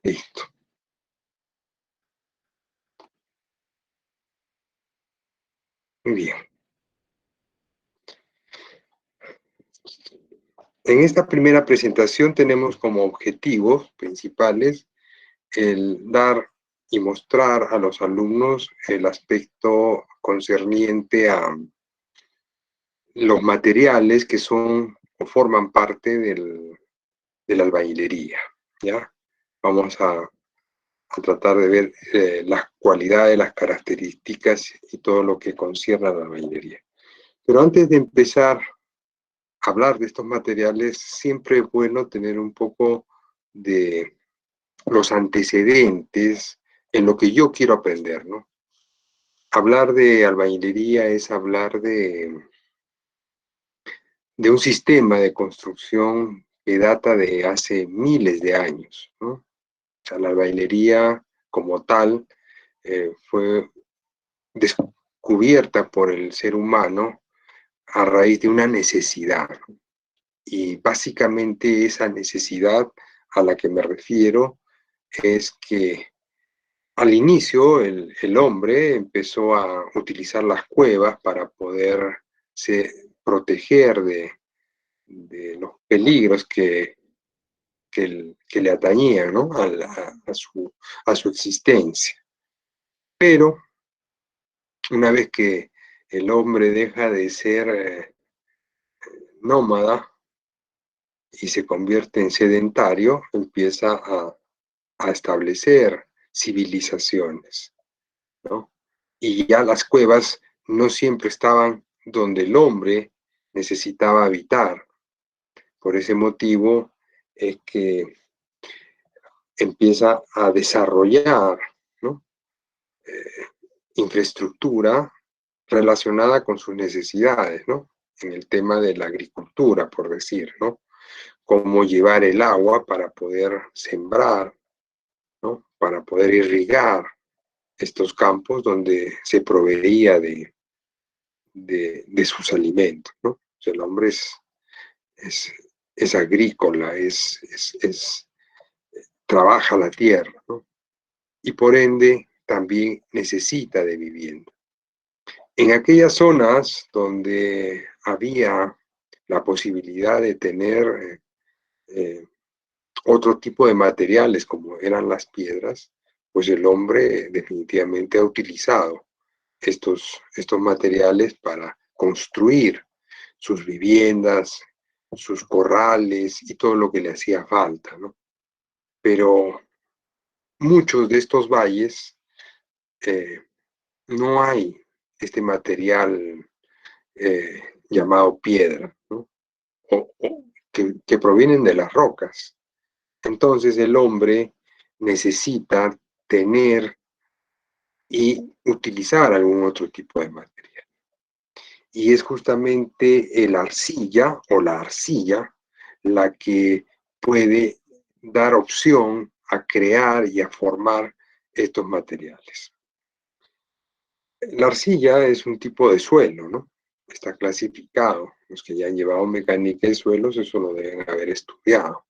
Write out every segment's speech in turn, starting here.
Listo. Muy bien. En esta primera presentación tenemos como objetivos principales el dar y mostrar a los alumnos el aspecto concerniente a los materiales que son o forman parte de la albañilería, ¿ya? Vamos a tratar de ver las cualidades, las características y todo lo que concierne a la albañilería. Pero antes de empezar a hablar de estos materiales, siempre es bueno tener un poco de los antecedentes en lo que yo quiero aprender, ¿no? Hablar de albañilería es hablar de un sistema de construcción que data de hace miles de años, ¿no? O sea, la albañilería como tal fue descubierta por el ser humano a raíz de una necesidad. Y básicamente esa necesidad a la que me refiero es que al inicio el hombre empezó a utilizar las cuevas para poderse proteger de los peligros que le atañían, ¿no? a su existencia. Pero una vez que el hombre deja de ser nómada y se convierte en sedentario, empieza a establecer civilizaciones, ¿no? Y ya las cuevas no siempre estaban donde el hombre necesitaba habitar. Por ese motivo es que empieza a desarrollar, ¿no? Infraestructura relacionada con sus necesidades, ¿no? En el tema de la agricultura, por decir, ¿no? Cómo llevar el agua para poder sembrar, ¿no? Para poder irrigar estos campos donde se proveía de sus alimentos, ¿no? O sea, el hombre es, es agrícola, trabaja la tierra, ¿no? Y por ende también necesita de vivienda. En aquellas zonas donde había la posibilidad de tener otro tipo de materiales como eran las piedras, pues el hombre definitivamente ha utilizado estos materiales para construir sus viviendas, sus corrales y todo lo que le hacía falta, ¿no? Pero muchos de estos valles eh, no hay este material llamado piedra, ¿no? Que provienen de las rocas. Entonces el hombre necesita tener y utilizar algún otro tipo de material. Y es justamente el arcilla o la arcilla la que puede dar opción a crear y a formar estos materiales. La arcilla es un tipo de suelo, ¿no? Está clasificado. Los que ya han llevado mecánica de suelos, eso lo deben haber estudiado,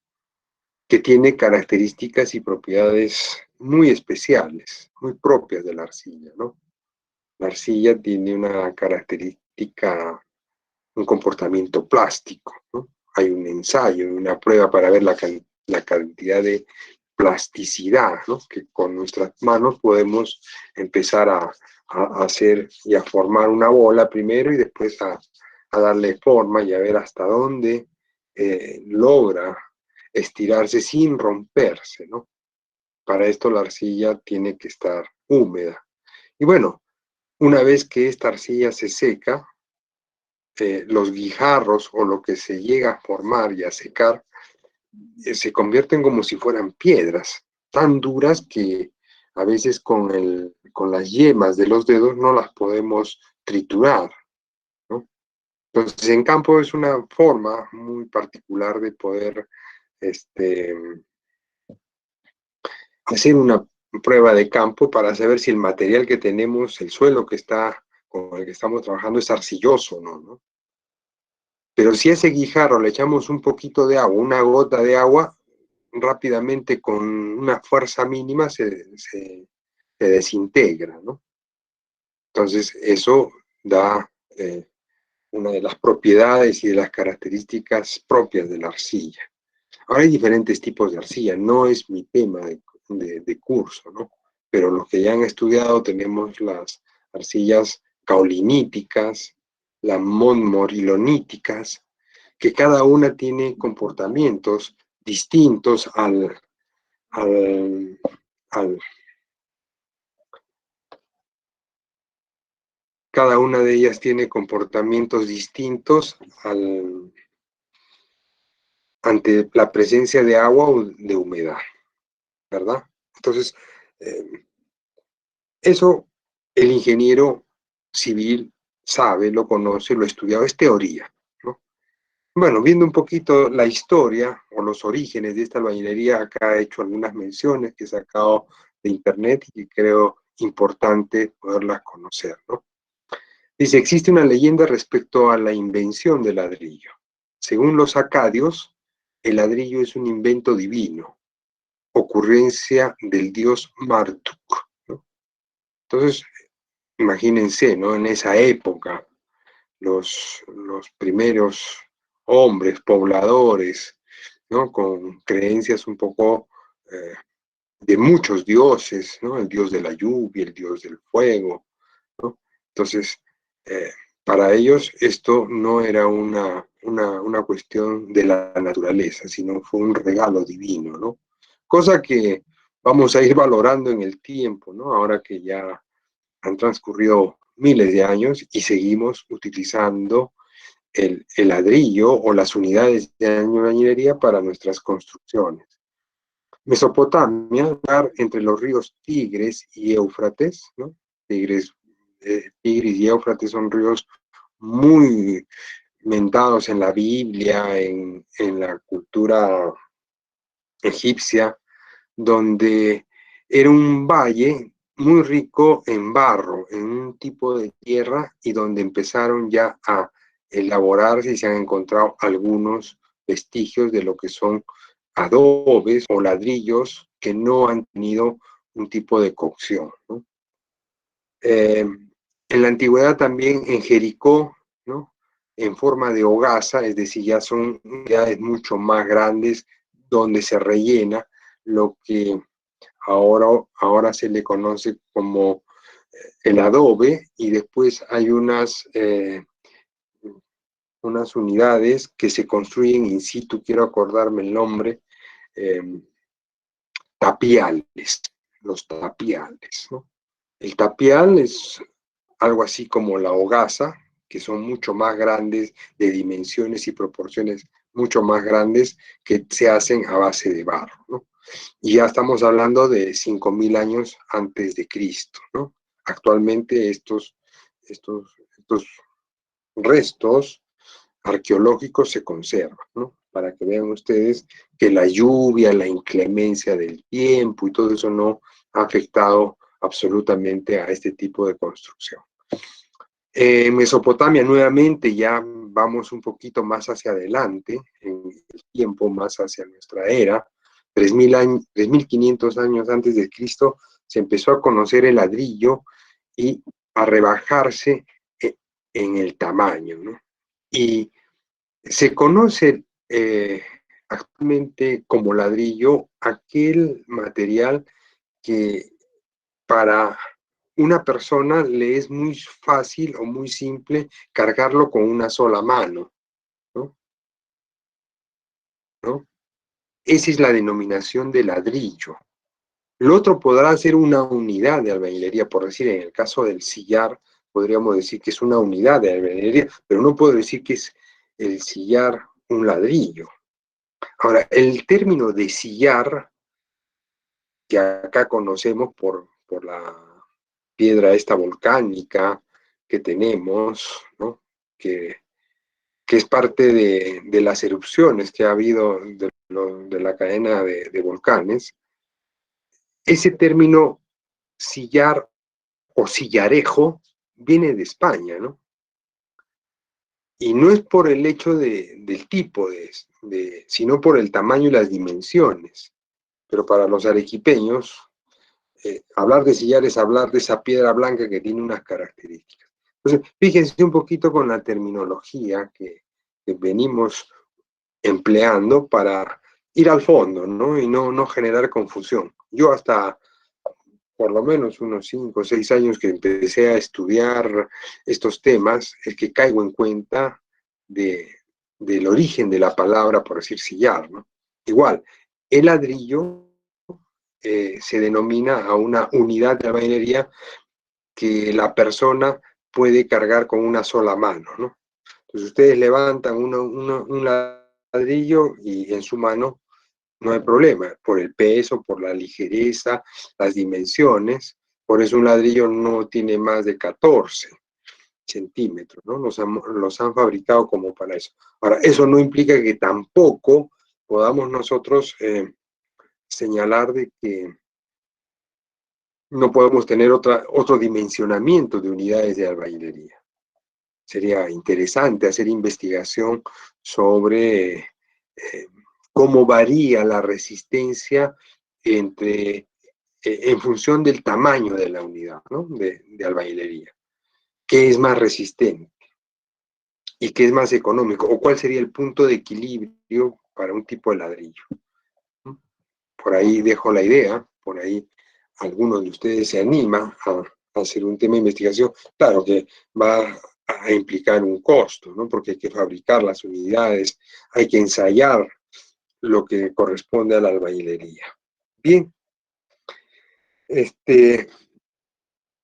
que tiene características y propiedades muy especiales, muy propias de la arcilla, ¿no? La arcilla tiene una característica, un comportamiento plástico, ¿no? Hay un ensayo, una prueba para ver la cantidad de plasticidad, ¿no? Que con nuestras manos podemos empezar a hacer y a formar una bola primero y después a darle forma y a ver hasta dónde logra estirarse sin romperse, ¿no? Para esto la arcilla tiene que estar húmeda. Y bueno, una vez que esta arcilla se seca, los guijarros o lo que se llega a formar y a secar se convierten como si fueran piedras, tan duras que a veces con las yemas de los dedos no las podemos triturar, ¿no? Entonces, en campo es una forma muy particular de poder este, hacer una prueba de campo para saber si el material que tenemos, el suelo que está con el que estamos trabajando es arcilloso o no, ¿no? Pero si a ese guijarro le echamos un poquito de agua, una gota de agua, rápidamente con una fuerza mínima se desintegra, ¿no? Entonces, eso da una de las propiedades y de las características propias de la arcilla. Ahora hay diferentes tipos de arcilla, no es mi tema de curso, ¿no? Pero los que ya han estudiado tenemos las arcillas caoliníticas, las monmoriloníticas, que cada una tiene comportamientos distintos al, al cada una de ellas tiene comportamientos distintos ante la presencia de agua o de humedad, ¿verdad? Entonces, eh, eso el ingeniero civil sabe, lo conoce, lo ha estudiado, es teoría, ¿no? Bueno, viendo un poquito la historia o los orígenes de esta albañilería, acá he hecho algunas menciones que he sacado de internet y que creo importante poderlas conocer, ¿no? Dice, existe una leyenda respecto a la invención del ladrillo. Según los acadios, el ladrillo es un invento divino, ocurrencia del dios Marduk, ¿no? Entonces, imagínense, ¿no? En esa época, los primeros hombres, pobladores, ¿no? Con creencias un poco de muchos dioses, ¿no? El dios de la lluvia, el dios del fuego, ¿no? Entonces, eh, para ellos esto no era una cuestión de la naturaleza, sino fue un regalo divino, ¿no? Cosa que vamos a ir valorando en el tiempo, ¿no? Ahora que ya han transcurrido miles de años y seguimos utilizando el ladrillo o las unidades de albañilería para nuestras construcciones. Mesopotamia, entre los ríos Tigres y Éufrates, ¿no? Tigres, Tigris y Éufrates son ríos muy mentados en la Biblia, en la cultura egipcia, donde era un valle muy rico en barro, en un tipo de tierra, y donde empezaron ya a elaborarse y se han encontrado algunos vestigios de lo que son adobes o ladrillos que no han tenido un tipo de cocción, ¿no? En la antigüedad también en Jericó, ¿no? En forma de hogaza, es decir, ya son unidades mucho más grandes donde se rellena lo que ahora se le conoce como el adobe, y después hay unas unidades que se construyen in situ, quiero acordarme el nombre, eh, tapiales, los tapiales, ¿no? El tapial es algo así como la hogaza, que son mucho más grandes, de dimensiones y proporciones mucho más grandes, que se hacen a base de barro, ¿no? Y ya estamos hablando de 5.000 años antes de Cristo, ¿no? Actualmente estos restos arqueológicos se conservan, ¿no? Para que vean ustedes que la lluvia, la inclemencia del tiempo y todo eso no ha afectado absolutamente a este tipo de construcción. Mesopotamia nuevamente, ya vamos un poquito más hacia adelante, en el tiempo, más hacia nuestra era, 3.500 años antes de Cristo, se empezó a conocer el ladrillo y a rebajarse en el tamaño, ¿no? Y se conoce actualmente como ladrillo aquel material que para una persona le es muy fácil o muy simple cargarlo con una sola mano, ¿no? ¿No? Esa es la denominación de ladrillo. Lo otro podrá ser una unidad de albañilería, por decir, en el caso del sillar, podríamos decir que es una unidad de albañilería, pero no puedo decir que es el sillar un ladrillo. Ahora, el término de sillar, que acá conocemos por la piedra esta volcánica que tenemos, ¿no? Que es parte de las erupciones que ha habido de la cadena de volcanes. Ese término sillar o sillarejo viene de España, ¿no? Y no es por el hecho del tipo, sino por el tamaño y las dimensiones. Pero para los arequipeños, hablar de sillar es hablar de esa piedra blanca que tiene unas características. Entonces, fíjense un poquito con la terminología que venimos empleando para ir al fondo, ¿no? Y no generar confusión. Yo hasta por lo menos unos 5 o 6 años que empecé a estudiar estos temas, es que caigo en cuenta de, del origen de la palabra, por decir sillar, ¿no? Igual, el ladrillo se denomina a una unidad de albañilería que la persona puede cargar con una sola mano, ¿no? Entonces ustedes levantan un ladrillo y en su mano no hay problema, por el peso, por la ligereza, las dimensiones. Por eso un ladrillo no tiene más de 14 centímetros, ¿no? Los han fabricado como para eso. Ahora, eso no implica que tampoco podamos nosotros señalar de que no podemos tener otro dimensionamiento de unidades de albañilería. Sería interesante hacer investigación sobre cómo varía la resistencia en función del tamaño de la unidad, ¿no? de albañilería. ¿Qué es más resistente y qué es más económico? ¿O cuál sería el punto de equilibrio para un tipo de ladrillo? Por ahí dejo la idea, por ahí alguno de ustedes se anima a hacer un tema de investigación. Claro que va a implicar un costo, ¿no? Porque hay que fabricar las unidades, hay que ensayar lo que corresponde a la albañilería. Bien,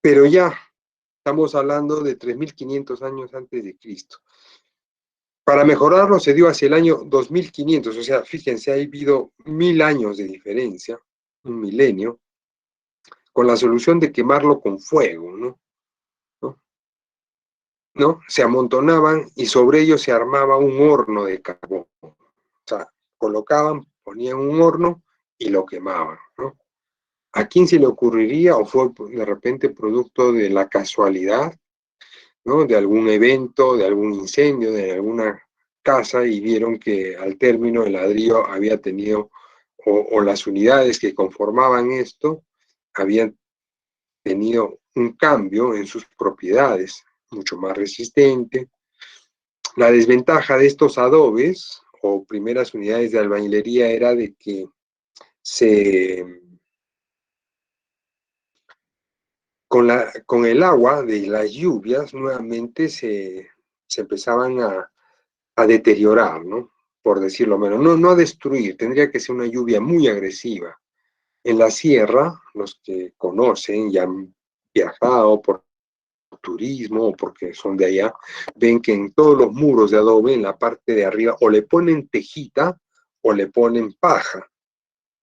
pero ya estamos hablando de 3.500 años antes de Cristo. Para mejorarlo se dio hacia el año 2500, o sea, fíjense, ha habido 1000 años de diferencia, un milenio, con la solución de quemarlo con fuego, ¿no? ¿No? Se amontonaban y sobre ellos se armaba un horno de carbón. O sea, colocaban, ponían un horno y lo quemaban, ¿no? ¿A quién se le ocurriría o fue de repente producto de la casualidad, ¿no? De algún evento, de algún incendio, de alguna casa y vieron que al término el ladrillo había tenido, o las unidades que conformaban esto, habían tenido un cambio en sus propiedades, mucho más resistente. La desventaja de estos adobes o primeras unidades de albañilería era de que se, con el agua de las lluvias nuevamente se empezaban a deteriorar, ¿no? Por decirlo menos. No a destruir, tendría que ser una lluvia muy agresiva. En la sierra, los que conocen y han viajado por turismo o porque son de allá, ven que en todos los muros de adobe, en la parte de arriba, o le ponen tejita o le ponen paja.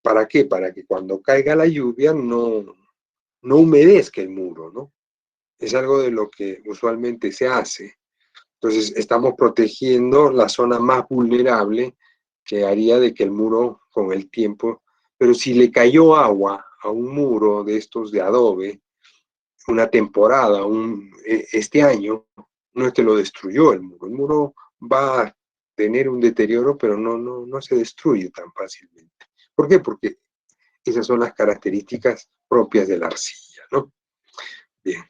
¿Para qué? Para que cuando caiga la lluvia no humedezca el muro, ¿no? Es algo de lo que usualmente se hace. Entonces, estamos protegiendo la zona más vulnerable que haría de que el muro con el tiempo, pero si le cayó agua a un muro de estos de adobe, una temporada, este año, no es que lo destruyó el muro va a tener un deterioro, pero no se destruye tan fácilmente. ¿Por qué? Porque esas son las características propias de la arcilla, ¿no? Bien.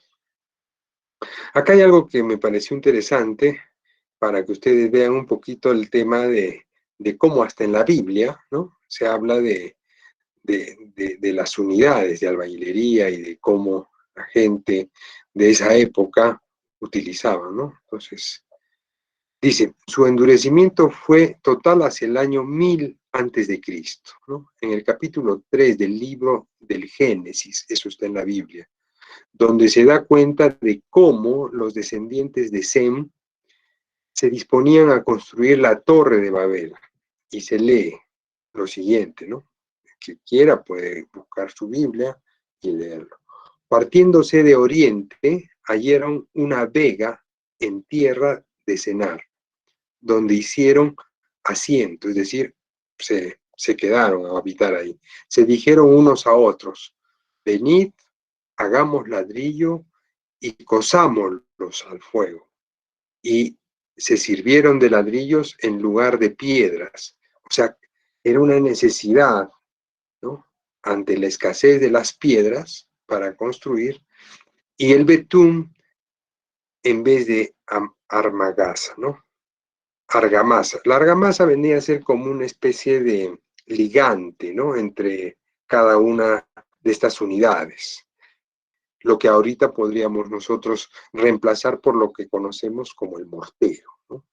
Acá hay algo que me pareció interesante para que ustedes vean un poquito el tema de cómo hasta en la Biblia, ¿no? Se habla de las unidades de albañilería y de cómo la gente de esa época utilizaba, ¿no? Entonces, dice, su endurecimiento fue total hacia el año 1000 antes de Cristo, ¿no? En el capítulo 3 del libro del Génesis, eso está en la Biblia, donde se da cuenta de cómo los descendientes de Sem se disponían a construir la torre de Babel. Y se lee lo siguiente, ¿no? El que quiera puede buscar su Biblia y leerlo. Partiéndose de oriente, hallaron una vega en tierra de Senar, donde hicieron asiento, es decir, se quedaron a habitar ahí. Se dijeron unos a otros, venid, hagamos ladrillo y cosámoslos al fuego. Y se sirvieron de ladrillos en lugar de piedras. O sea, era una necesidad, ¿no?, ante la escasez de las piedras para construir, y el betún en vez de argamasa, ¿no? Argamasa. La argamasa venía a ser como una especie de ligante, ¿no?, entre cada una de estas unidades, lo que ahorita podríamos nosotros reemplazar por lo que conocemos como el mortero, ¿no?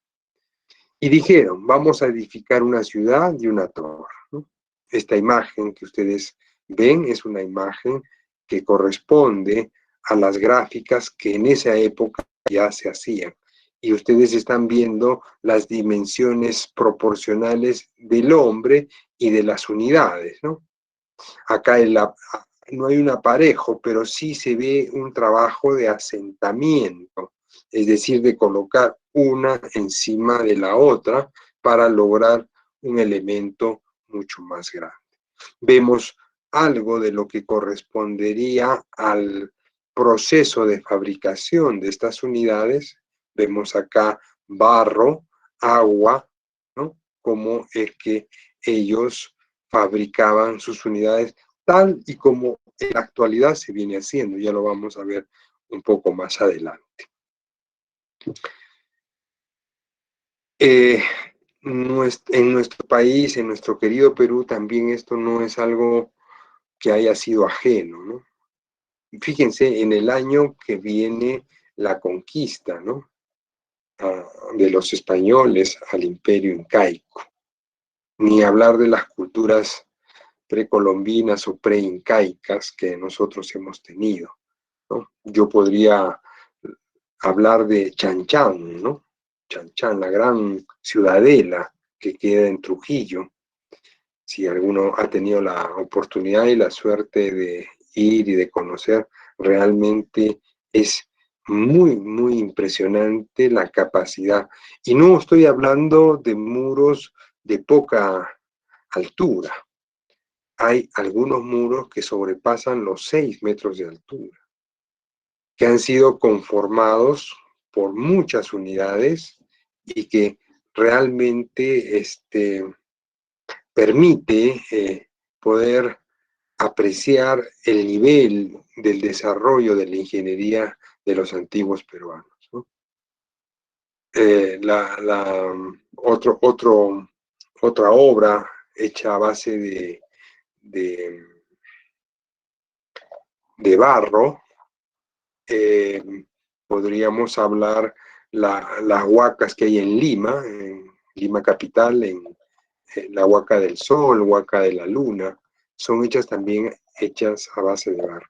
Y dijeron, vamos a edificar una ciudad y una torre, ¿no? Esta imagen que ustedes ven es una imagen que corresponde a las gráficas que en esa época ya se hacían. Y ustedes están viendo las dimensiones proporcionales del hombre y de las unidades, ¿no? Acá no hay un aparejo, pero sí se ve un trabajo de asentamiento, es decir, de colocar una encima de la otra para lograr un elemento mucho más grande. Vemos algo de lo que correspondería al proceso de fabricación de estas unidades. Vemos acá barro, agua, ¿no?, como es que ellos fabricaban sus unidades tal y como en la actualidad se viene haciendo. Ya lo vamos a ver un poco más adelante. En nuestro país, en nuestro querido Perú, también esto no es algo que haya sido ajeno, ¿no? Fíjense, en el año que viene la conquista, ¿no?, de los españoles al imperio incaico, ni hablar de las culturas precolombinas o preincaicas que nosotros hemos tenido, ¿no? Yo podría hablar de Chanchán, ¿no? Chanchán, la gran ciudadela que queda en Trujillo. Si alguno ha tenido la oportunidad y la suerte de ir y de conocer, realmente es muy, muy impresionante la capacidad. Y no estoy hablando de muros de poca altura. Hay algunos muros que sobrepasan los 6 metros de altura, que han sido conformados por muchas unidades y que realmente permite poder apreciar el nivel del desarrollo de la ingeniería de los antiguos peruanos, ¿no? Otra obra hecha a base de barro, podríamos hablar las huacas que hay en Lima capital, en la Huaca del Sol, Huaca de la Luna, son hechas a base de barro.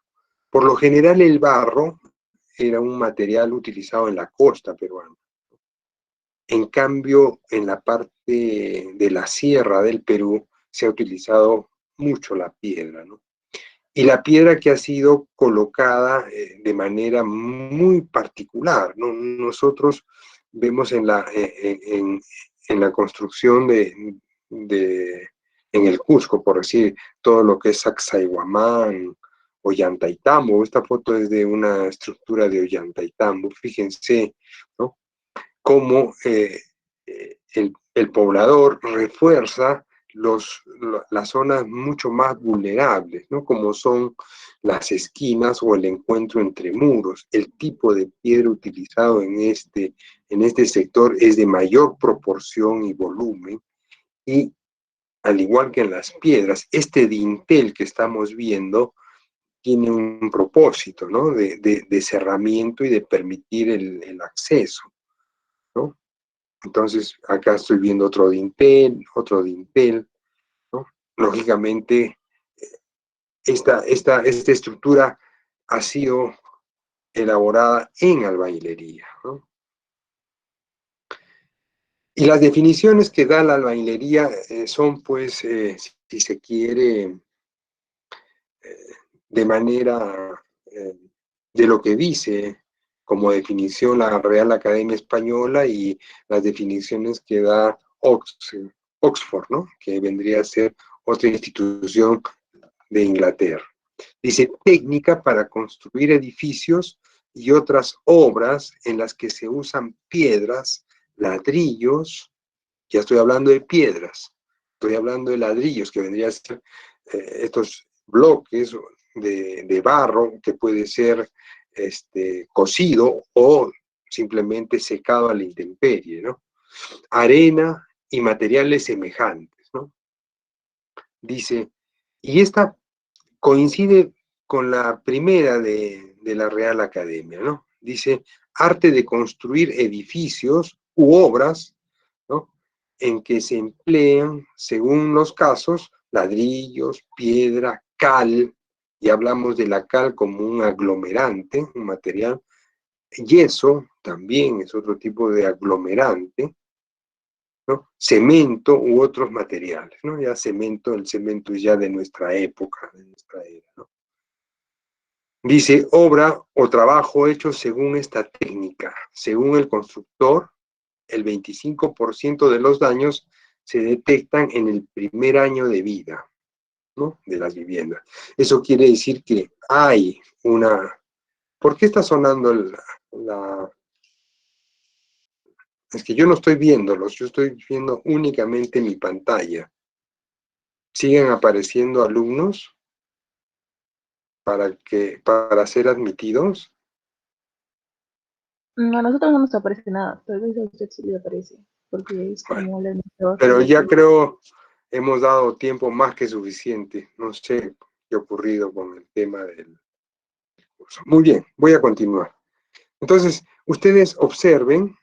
Por lo general el barro era un material utilizado en la costa peruana. En cambio, en la parte de la sierra del Perú se ha utilizado mucho la piedra, ¿no? Y la piedra que ha sido colocada de manera muy particular, ¿no? Nosotros vemos en la construcción en el Cusco, por decir, todo lo que es Sacsayhuamán, Ollantaytambo. Esta foto es de una estructura de Ollantaytambo. Fíjense, ¿no?, cómo el poblador refuerza las zonas mucho más vulnerables, ¿no?, como son las esquinas o el encuentro entre muros. El tipo de piedra utilizado en este sector es de mayor proporción y volumen, y al igual que en las piedras, este dintel que estamos viendo tiene un propósito, ¿no?, de cerramiento y de permitir el acceso, ¿no? Entonces, acá estoy viendo otro dintel, ¿no? Lógicamente, esta estructura ha sido elaborada en albañilería, ¿no? Y las definiciones que da la albañilería son, pues, si se quiere, de manera, de lo que dice como definición la Real Academia Española y las definiciones que da Oxford, ¿no?, que vendría a ser otra institución de Inglaterra. Dice, técnica para construir edificios y otras obras en las que se usan piedras, ladrillos, ya estoy hablando de piedras, estoy hablando de ladrillos, que vendrían a ser estos bloques de barro que puede ser cocido o simplemente secado a la intemperie, ¿no? Arena y materiales semejantes, ¿no? Dice, y esta coincide con la primera de la Real Academia, ¿no? Dice, arte de construir edificios u obras, ¿no? En que se emplean, según los casos, ladrillos, piedra, cal, y hablamos de la cal como un aglomerante, un material, yeso también es otro tipo de aglomerante, ¿no? Cemento u otros materiales, ¿no? Ya cemento, el cemento es ya de nuestra época, de nuestra era, ¿no? Dice, obra o trabajo hecho según esta técnica. Según el constructor, el 25% de los daños se detectan en el primer año de vida, ¿no? De las viviendas. Eso quiere decir que hay una... ¿Por qué está sonando la... Es que yo no estoy viéndolos, yo estoy viendo únicamente mi pantalla. ¿Siguen apareciendo alumnos para ser admitidos? No, a nosotros no nos aparece nada, tal vez a usted sí le aparece, porque es Bueno, como el administrador pero del ya curso. creo hemos dado tiempo más que suficiente. No sé qué ha ocurrido con el tema del curso. Muy bien, voy a continuar. Entonces, ustedes observen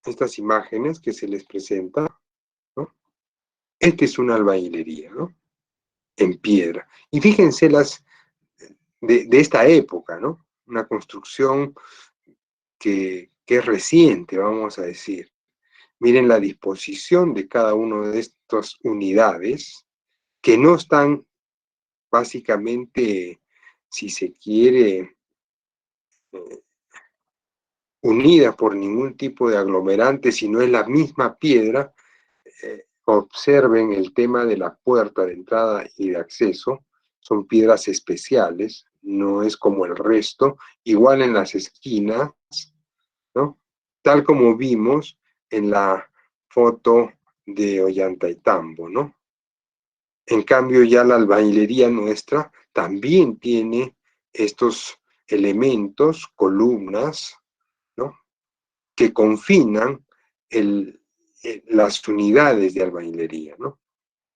estas imágenes que se les presenta, ¿no? Esta es una albañilería, ¿no? En piedra. Y fíjense las de esta época, ¿no? Una construcción que es reciente, vamos a decir. Miren la disposición de cada una de estas unidades, que no están básicamente, si se quiere, eh, unidas por ningún tipo de aglomerante, sino es la misma piedra. Observen el tema de la puerta de entrada y de acceso, son piedras especiales, no es como el resto, igual en las esquinas, ¿no? Tal como vimos en la foto de Ollantaytambo, ¿no? En cambio, ya la albañilería nuestra también tiene estos elementos, columnas, ¿no? Que confinan las unidades de albañilería, ¿no?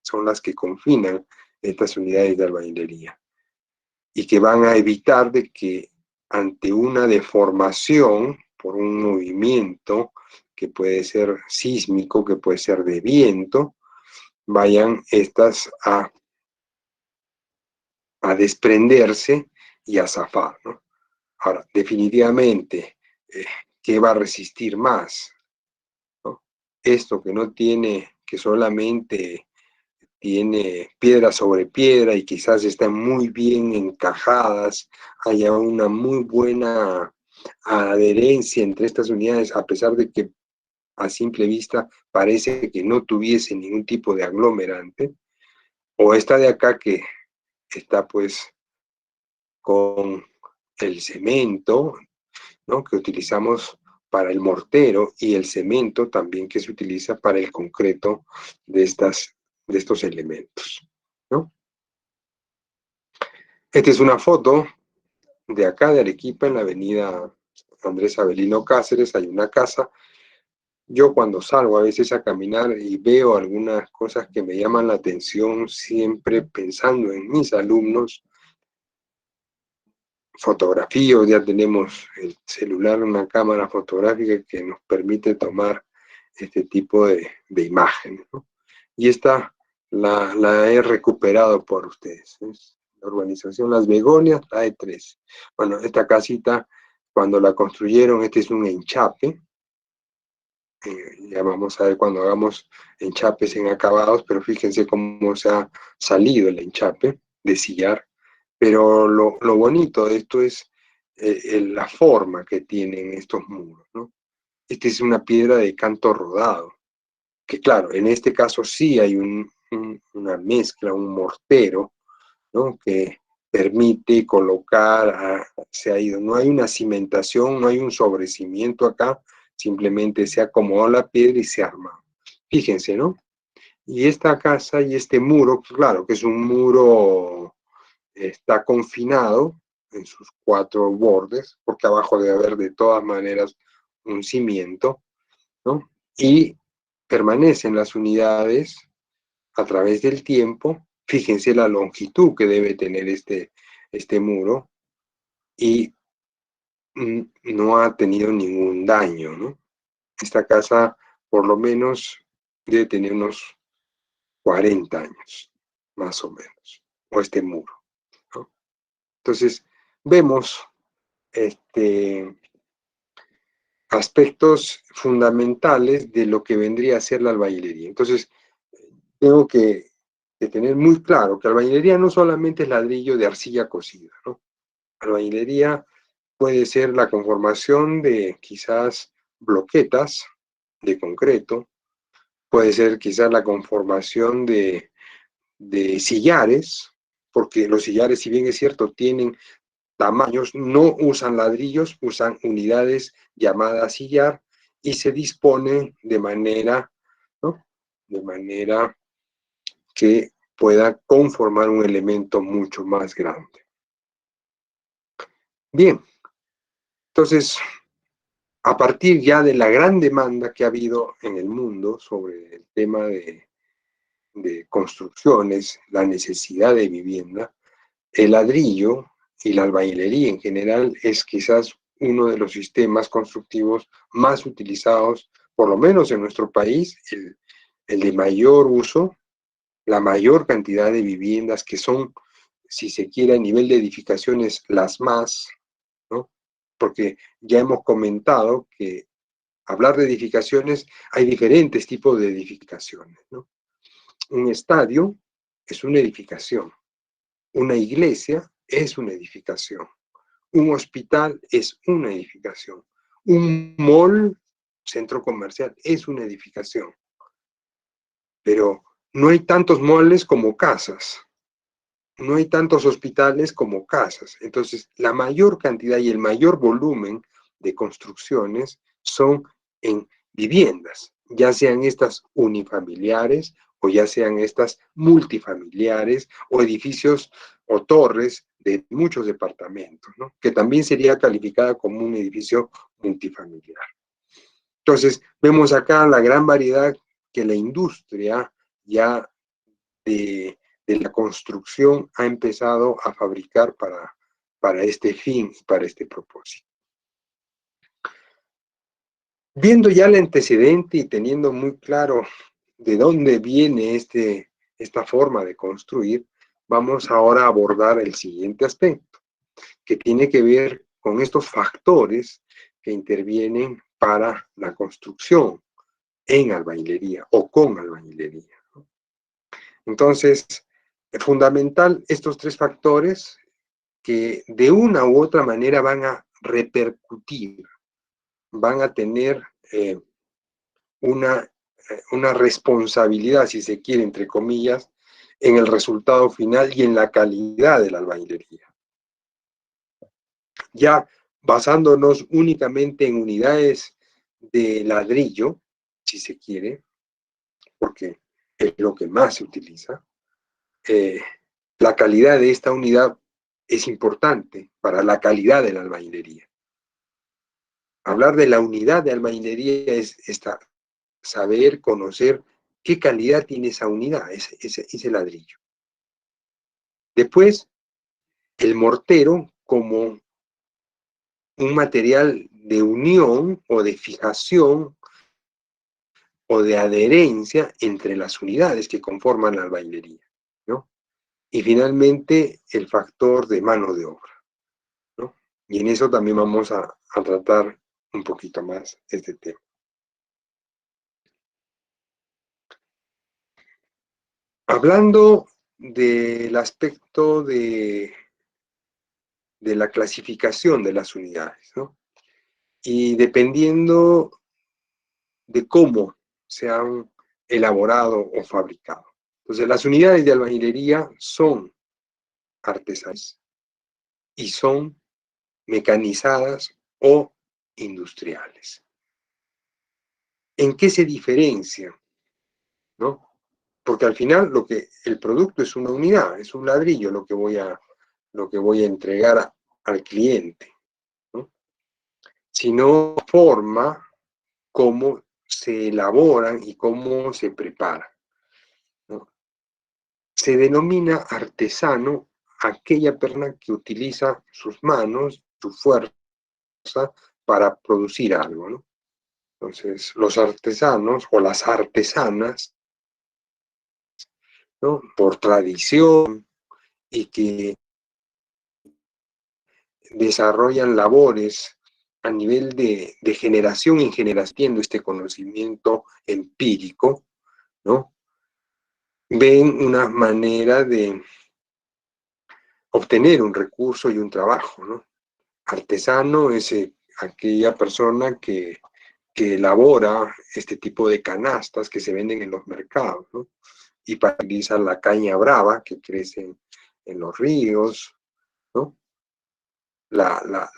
Son las que confinan estas unidades de albañilería y que van a evitar de que ante una deformación por un movimiento que puede ser sísmico, que puede ser de viento, vayan estas a desprenderse y a zafar, ¿no? Ahora, definitivamente, ¿qué va a resistir más? ¿No? Esto que no tiene, que solamente tiene piedra sobre piedra y quizás están muy bien encajadas, haya una muy buena adherencia entre estas unidades, a pesar de que a simple vista parece que no tuviese ningún tipo de aglomerante, o esta de acá que está pues con el cemento, ¿no? Que utilizamos para el mortero y el cemento también que se utiliza para el concreto de estos elementos, ¿no? Esta es una foto de acá de Arequipa en la avenida Andrés Avelino Cáceres, hay una casa. Yo cuando salgo a veces a caminar y veo algunas cosas que me llaman la atención, siempre pensando en mis alumnos, fotografío, ya tenemos el celular, una cámara fotográfica que nos permite tomar este tipo de imágenes, ¿no? Y esta la he recuperado por ustedes. Es la urbanización Las Begonias, la E3. Bueno, esta casita, cuando la construyeron, este es un enchape. Ya vamos a ver cuando hagamos enchapes en acabados, pero fíjense cómo se ha salido el enchape de sillar. Pero lo bonito de esto es la forma que tienen estos muros, ¿no? Esta es una piedra de canto rodado, que claro, en este caso sí hay una mezcla, un mortero, ¿no? Que permite colocar, se ha ido, no hay una cimentación, no hay un sobrecimiento acá, Simplemente se acomodó la piedra y se arma. Fíjense, ¿no? Y esta casa y este muro, claro que es un muro, está confinado en sus 4 bordes, porque abajo debe haber de todas maneras un cimiento, ¿no? Y permanecen las unidades a través del tiempo. Fíjense la longitud que debe tener este muro, y no ha tenido ningún daño, ¿no? Esta casa por lo menos debe tener unos 40 años, más o menos, o este muro, ¿no? Entonces, vemos aspectos fundamentales de lo que vendría a ser la albañilería. Entonces, tengo que tener muy claro que albañilería no solamente es ladrillo de arcilla cocida, ¿no? Albañilería puede ser la conformación de quizás bloquetas de concreto, puede ser quizás la conformación de sillares, porque los sillares, si bien es cierto, tienen tamaños, no usan ladrillos, usan unidades llamadas sillar, y se disponen de manera, ¿no? De manera que pueda conformar un elemento mucho más grande. Bien, entonces, a partir ya de la gran demanda que ha habido en el mundo sobre el tema de construcciones, la necesidad de vivienda, el ladrillo y la albañilería en general es quizás uno de los sistemas constructivos más utilizados, por lo menos en nuestro país, el de mayor uso, la mayor cantidad de viviendas que son, si se quiere, a nivel de edificaciones, las más, ¿no? Porque ya hemos comentado que hablar de edificaciones, hay diferentes tipos de edificaciones, ¿no? Un estadio es una edificación, una iglesia es una edificación, un hospital es una edificación, un mall, centro comercial, es una edificación, pero no hay tantos malls como casas, no hay tantos hospitales como casas. Entonces, la mayor cantidad y el mayor volumen de construcciones son en viviendas, ya sean estas unifamiliares o ya sean estas multifamiliares o edificios o torres de muchos departamentos, ¿no? Que también sería calificada como un edificio multifamiliar. Entonces, vemos acá la gran variedad que la industria ya de la construcción ha empezado a fabricar para este fin, para este propósito. Viendo ya el antecedente y teniendo muy claro de dónde viene esta forma de construir, vamos ahora a abordar el siguiente aspecto, que tiene que ver con estos factores que intervienen para la construcción en albañilería o con albañilería. Entonces, es fundamental estos 3 factores que de una u otra manera van a repercutir, van a tener una, una responsabilidad, si se quiere, entre comillas, en el resultado final y en la calidad de la albañilería. Ya basándonos únicamente en unidades de ladrillo, si se quiere, porque es lo que más se utiliza, la calidad de esta unidad es importante para la calidad de la albañilería. Hablar de la unidad de albañilería es saber, conocer qué calidad tiene esa unidad, ese ladrillo. Después, el mortero como un material de unión o de fijación o de adherencia entre las unidades que conforman la albañilería, ¿no? Y finalmente, el factor de mano de obra, ¿no? Y en eso también vamos a tratar un poquito más este tema. Hablando del aspecto de la clasificación de las unidades, ¿no? Y dependiendo de cómo se han elaborado o fabricado. Entonces, las unidades de albañilería son artesanales y son mecanizadas o industriales. ¿En qué se diferencian? ¿No? Porque al final el producto es una unidad, es un ladrillo lo que voy a entregar al cliente, ¿no? Sino forma cómo se elaboran y cómo se preparan, ¿no? Se denomina artesano aquella persona que utiliza sus manos, su fuerza para producir algo, ¿no? Entonces, los artesanos o las artesanas, ¿no? Por tradición y que desarrollan labores a nivel de generación en generación, este conocimiento empírico, ¿no? Ven una manera de obtener un recurso y un trabajo, ¿no? Artesano es aquella persona que elabora este tipo de canastas que se venden en los mercados, ¿no? Y para utilizar la caña brava que crece en los ríos, ¿no? La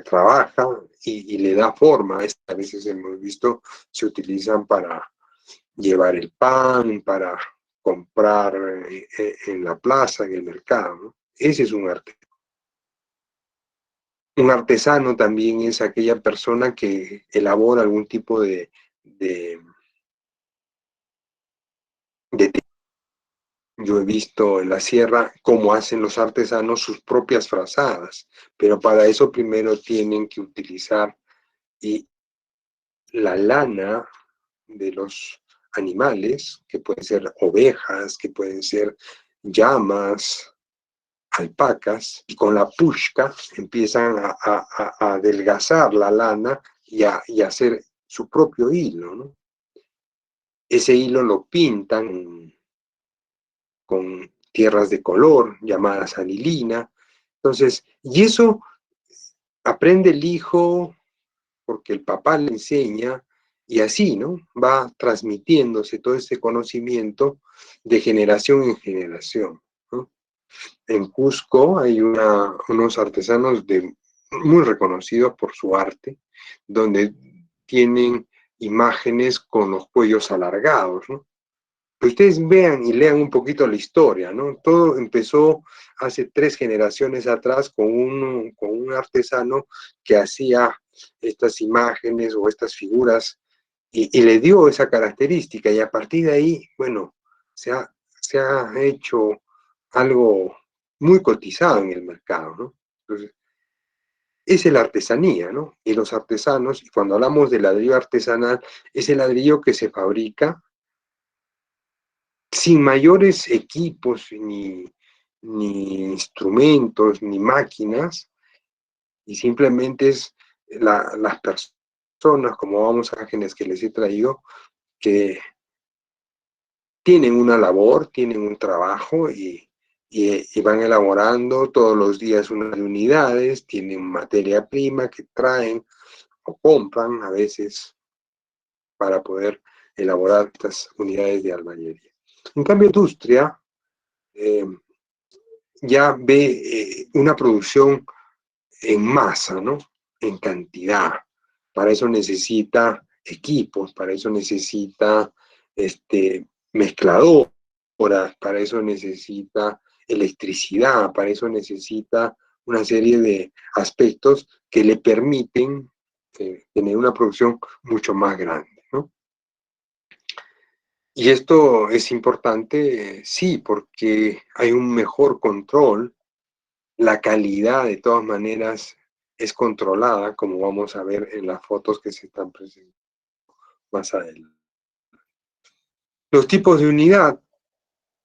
trabaja y le da forma. A veces hemos visto, se utilizan para llevar el pan, para comprar en la plaza, en el mercado, ¿no? Ese es un arte. Un artesano también es aquella persona que elabora algún tipo de Yo he visto en la sierra cómo hacen los artesanos sus propias frazadas, pero para eso primero tienen que utilizar y la lana de los animales, que pueden ser ovejas, que pueden ser llamas, alpacas, y con la pushka empiezan a adelgazar la lana y a hacer su propio hilo, ¿no? Ese hilo lo pintan con tierras de color llamadas anilina. Entonces, y eso aprende el hijo porque el papá le enseña y así, ¿no? Va transmitiéndose todo ese conocimiento de generación en generación, ¿no? En Cusco hay unos artesanos muy reconocidos por su arte, donde tienen imágenes con los cuellos alargados, ¿no? Ustedes vean y lean un poquito la historia, ¿no? Todo empezó hace 3 generaciones atrás con un artesano que hacía estas imágenes o estas figuras y le dio esa característica y a partir de ahí, bueno, se ha hecho algo muy cotizado en el mercado, ¿no? Entonces, esa es la artesanía, ¿no? Y los artesanos, y cuando hablamos de ladrillo artesanal, es el ladrillo que se fabrica sin mayores equipos, ni instrumentos, ni máquinas, y simplemente es las personas, como vamos a ángeles que les he traído, que tienen una labor, tienen un trabajo y van elaborando todos los días unas unidades, tienen materia prima que traen o compran a veces para poder elaborar estas unidades de albañilería. En cambio, industria eh, ya ve una producción en masa, ¿no? En cantidad. Para eso necesita equipos, para eso necesita mezcladoras, para eso necesita electricidad, para eso necesita una serie de aspectos que le permiten tener una producción mucho más grande, ¿no? Y esto es importante, sí, porque hay un mejor control. La calidad, de todas maneras, es controlada, como vamos a ver en las fotos que se están presentando más adelante. Los tipos de unidad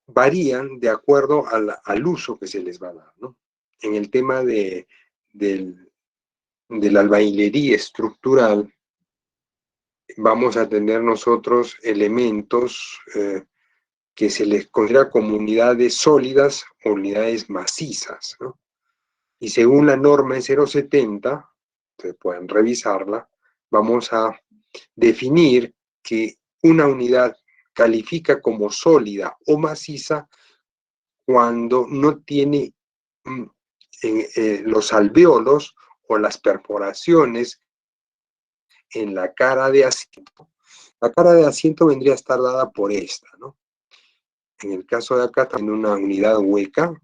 varían de acuerdo al uso que se les va a dar, ¿no? En el tema de la albañilería estructural, vamos a tener nosotros elementos que se les considera como unidades sólidas o unidades macizas, ¿no? Y según la norma de 070, ustedes pueden revisarla, vamos a definir que una unidad califica como sólida o maciza cuando no tiene los alvéolos o las perforaciones en la cara de asiento. La cara de asiento vendría a estar dada por esta, ¿no? En el caso de acá también una unidad hueca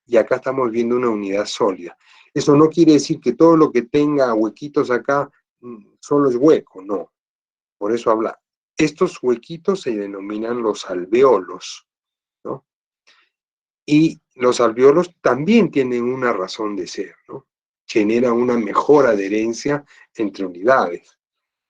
y acá estamos viendo una unidad sólida. Eso no quiere decir que todo lo que tenga huequitos acá solo es hueco, no. Por eso habla. Estos huequitos se denominan los alveolos, ¿no? Y los alveolos también tienen una razón de ser, ¿no? Genera una mejor adherencia entre unidades.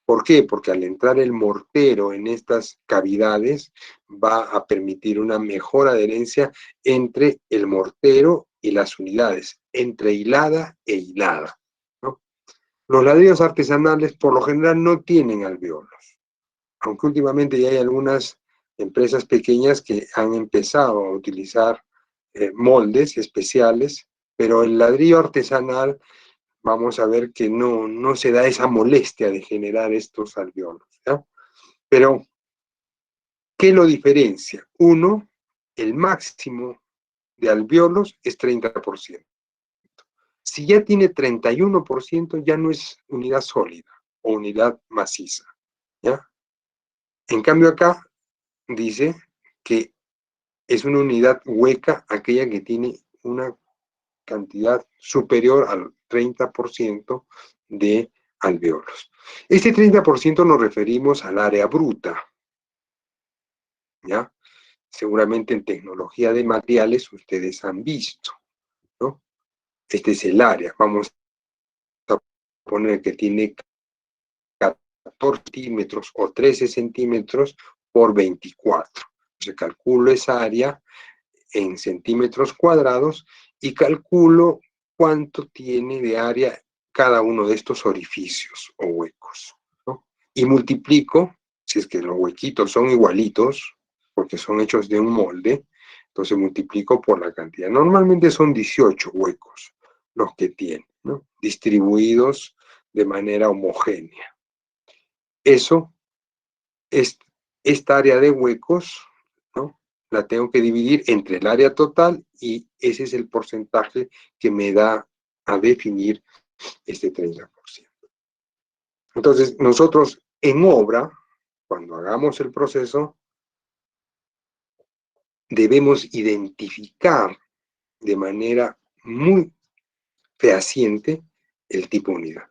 ¿Por qué? Porque al entrar el mortero en estas cavidades va a permitir una mejor adherencia entre el mortero y las unidades, entre hilada e hilada, ¿no? Los ladrillos artesanales por lo general no tienen alveolos, aunque últimamente ya hay algunas empresas pequeñas que han empezado a utilizar moldes especiales, pero el ladrillo artesanal vamos a ver que no se da esa molestia de generar estos alveolos, ¿ya? Pero, ¿qué lo diferencia? Uno, el máximo de alveolos es 30%. Si ya tiene 31%, ya no es unidad sólida o unidad maciza, ¿ya? En cambio acá dice que es una unidad hueca aquella que tiene una cantidad superior al 30% de alveolos. Este 30% nos referimos al área bruta, ¿ya? Seguramente en tecnología de materiales ustedes han visto, ¿no? Este es el área. Vamos a poner que tiene 14 centímetros o 13 centímetros por 24. Entonces calculo esa área en centímetros cuadrados y calculo cuánto tiene de área cada uno de estos orificios o huecos, ¿no? Y multiplico, si es que los huequitos son igualitos, porque son hechos de un molde, entonces multiplico por la cantidad. Normalmente son 18 huecos los que tienen, ¿no? Distribuidos de manera homogénea. Eso es esta área de huecos, ¿no? La tengo que dividir entre el área total y ese es el porcentaje que me da a definir este 30%. Entonces, nosotros en obra, cuando hagamos el proceso, debemos identificar de manera muy fehaciente el tipo unidad.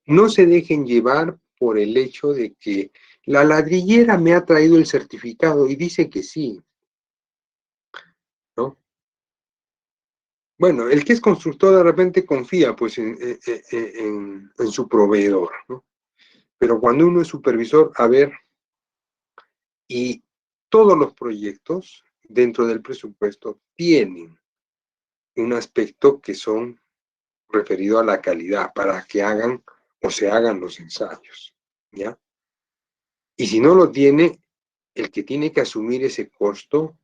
No se dejen llevar por el hecho de que la ladrillera me ha traído el certificado y dice que sí, ¿no? Bueno, el que es constructor de repente confía pues en su proveedor, ¿no? Pero cuando uno es supervisor, a ver, y todos los proyectos dentro del presupuesto tienen un aspecto que son referido a la calidad para que hagan o se hagan los ensayos, ¿ya? Y si no lo tiene, el que tiene que asumir ese costo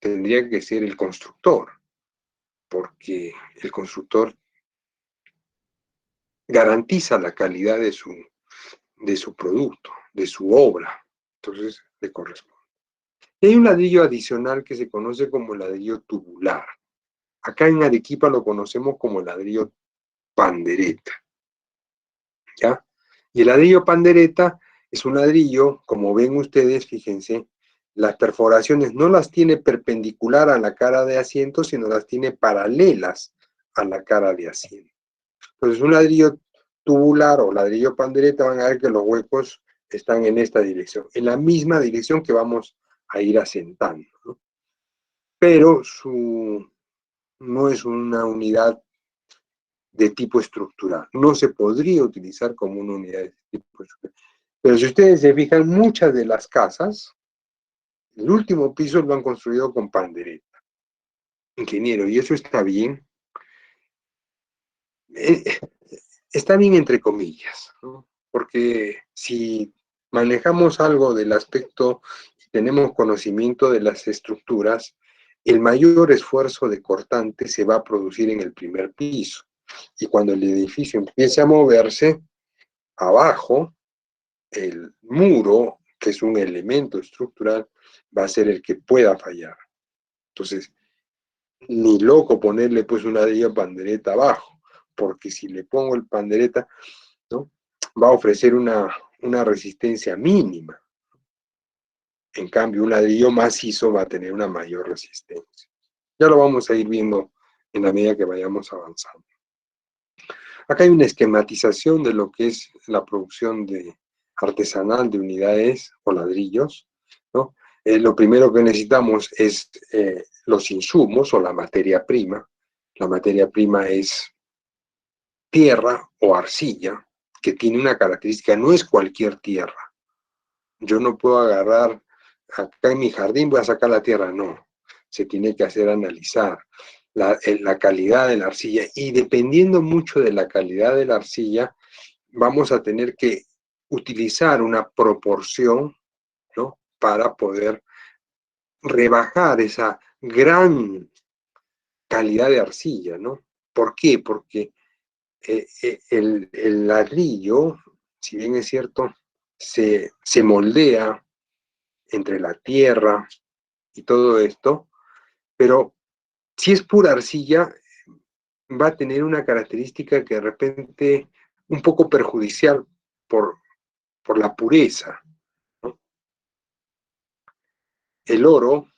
tendría que ser el constructor, porque el constructor garantiza la calidad de su producto, de su obra. Entonces, le corresponde. Y hay un ladrillo adicional que se conoce como ladrillo tubular. Acá en Arequipa lo conocemos como ladrillo pandereta, ¿ya? Y el ladrillo pandereta es un ladrillo, como ven ustedes, fíjense, las perforaciones no las tiene perpendicular a la cara de asiento, sino las tiene paralelas a la cara de asiento. Entonces, un ladrillo tubular o ladrillo pandereta van a ver que los huecos están en esta dirección, en la misma dirección que vamos a ir asentando, ¿no? Pero no es una unidad de tipo estructural. No se podría utilizar como una unidad de tipo estructural. Pero si ustedes se fijan, muchas de las casas, el último piso lo han construido con pandereta. Ingeniero, y eso está bien. Está bien entre comillas, ¿no? Porque si manejamos algo del aspecto y tenemos conocimiento de las estructuras, el mayor esfuerzo de cortante se va a producir en el primer piso. Y cuando el edificio empiece a moverse, abajo, el muro, que es un elemento estructural, va a ser el que pueda fallar. Entonces, ni loco ponerle pues una ladrillo pandereta abajo, porque si le pongo el pandereta, ¿no? va a ofrecer una resistencia mínima. En cambio, un ladrillo macizo va a tener una mayor resistencia. Ya lo vamos a ir viendo en la medida que vayamos avanzando. Acá hay una esquematización de lo que es la producción artesanal de unidades o ladrillos, ¿no? Lo primero que necesitamos es los insumos o la materia prima. La materia prima es tierra o arcilla, que tiene una característica, no es cualquier tierra. Yo no puedo agarrar, acá en mi jardín voy a sacar la tierra, no. Se tiene que hacer analizar la calidad de la arcilla y dependiendo mucho de la calidad de la arcilla, vamos a tener que utilizar una proporción, ¿no? Para poder rebajar esa gran calidad de arcilla, ¿no? ¿Por qué? Porque el ladrillo, si bien es cierto, se moldea entre la tierra y todo esto, pero si es pura arcilla, va a tener una característica que de repente un poco perjudicial por, por la pureza, ¿no? El oro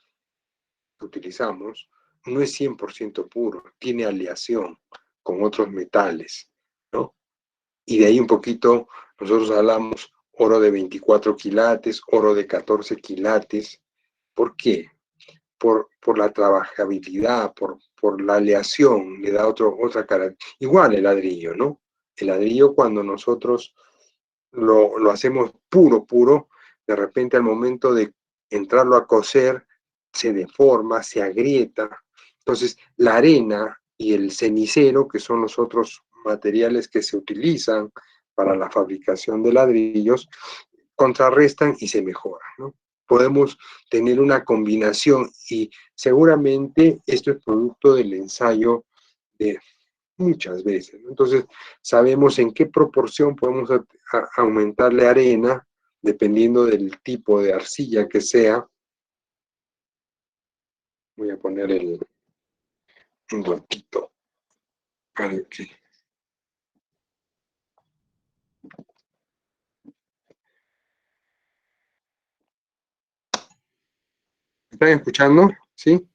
que utilizamos no es 100% puro, tiene aleación con otros metales, ¿no? Y de ahí un poquito, nosotros hablamos oro de 24 quilates, oro de 14 quilates. ¿Por qué? Por la trabajabilidad, por la aleación, le da otra cara. Igual el ladrillo, ¿no? El ladrillo cuando nosotros lo hacemos puro, puro, de repente al momento de entrarlo a cocer, se deforma, se agrieta. Entonces, la arena y el cenicero, que son los otros materiales que se utilizan para la fabricación de ladrillos, contrarrestan y se mejoran, ¿no? Podemos tener una combinación y seguramente esto es producto del ensayo de muchas veces, ¿no? Entonces, sabemos en qué proporción podemos aumentarle arena dependiendo del tipo de arcilla que sea. Voy a poner un ratito para que... ¿Están escuchando? ¿Sí?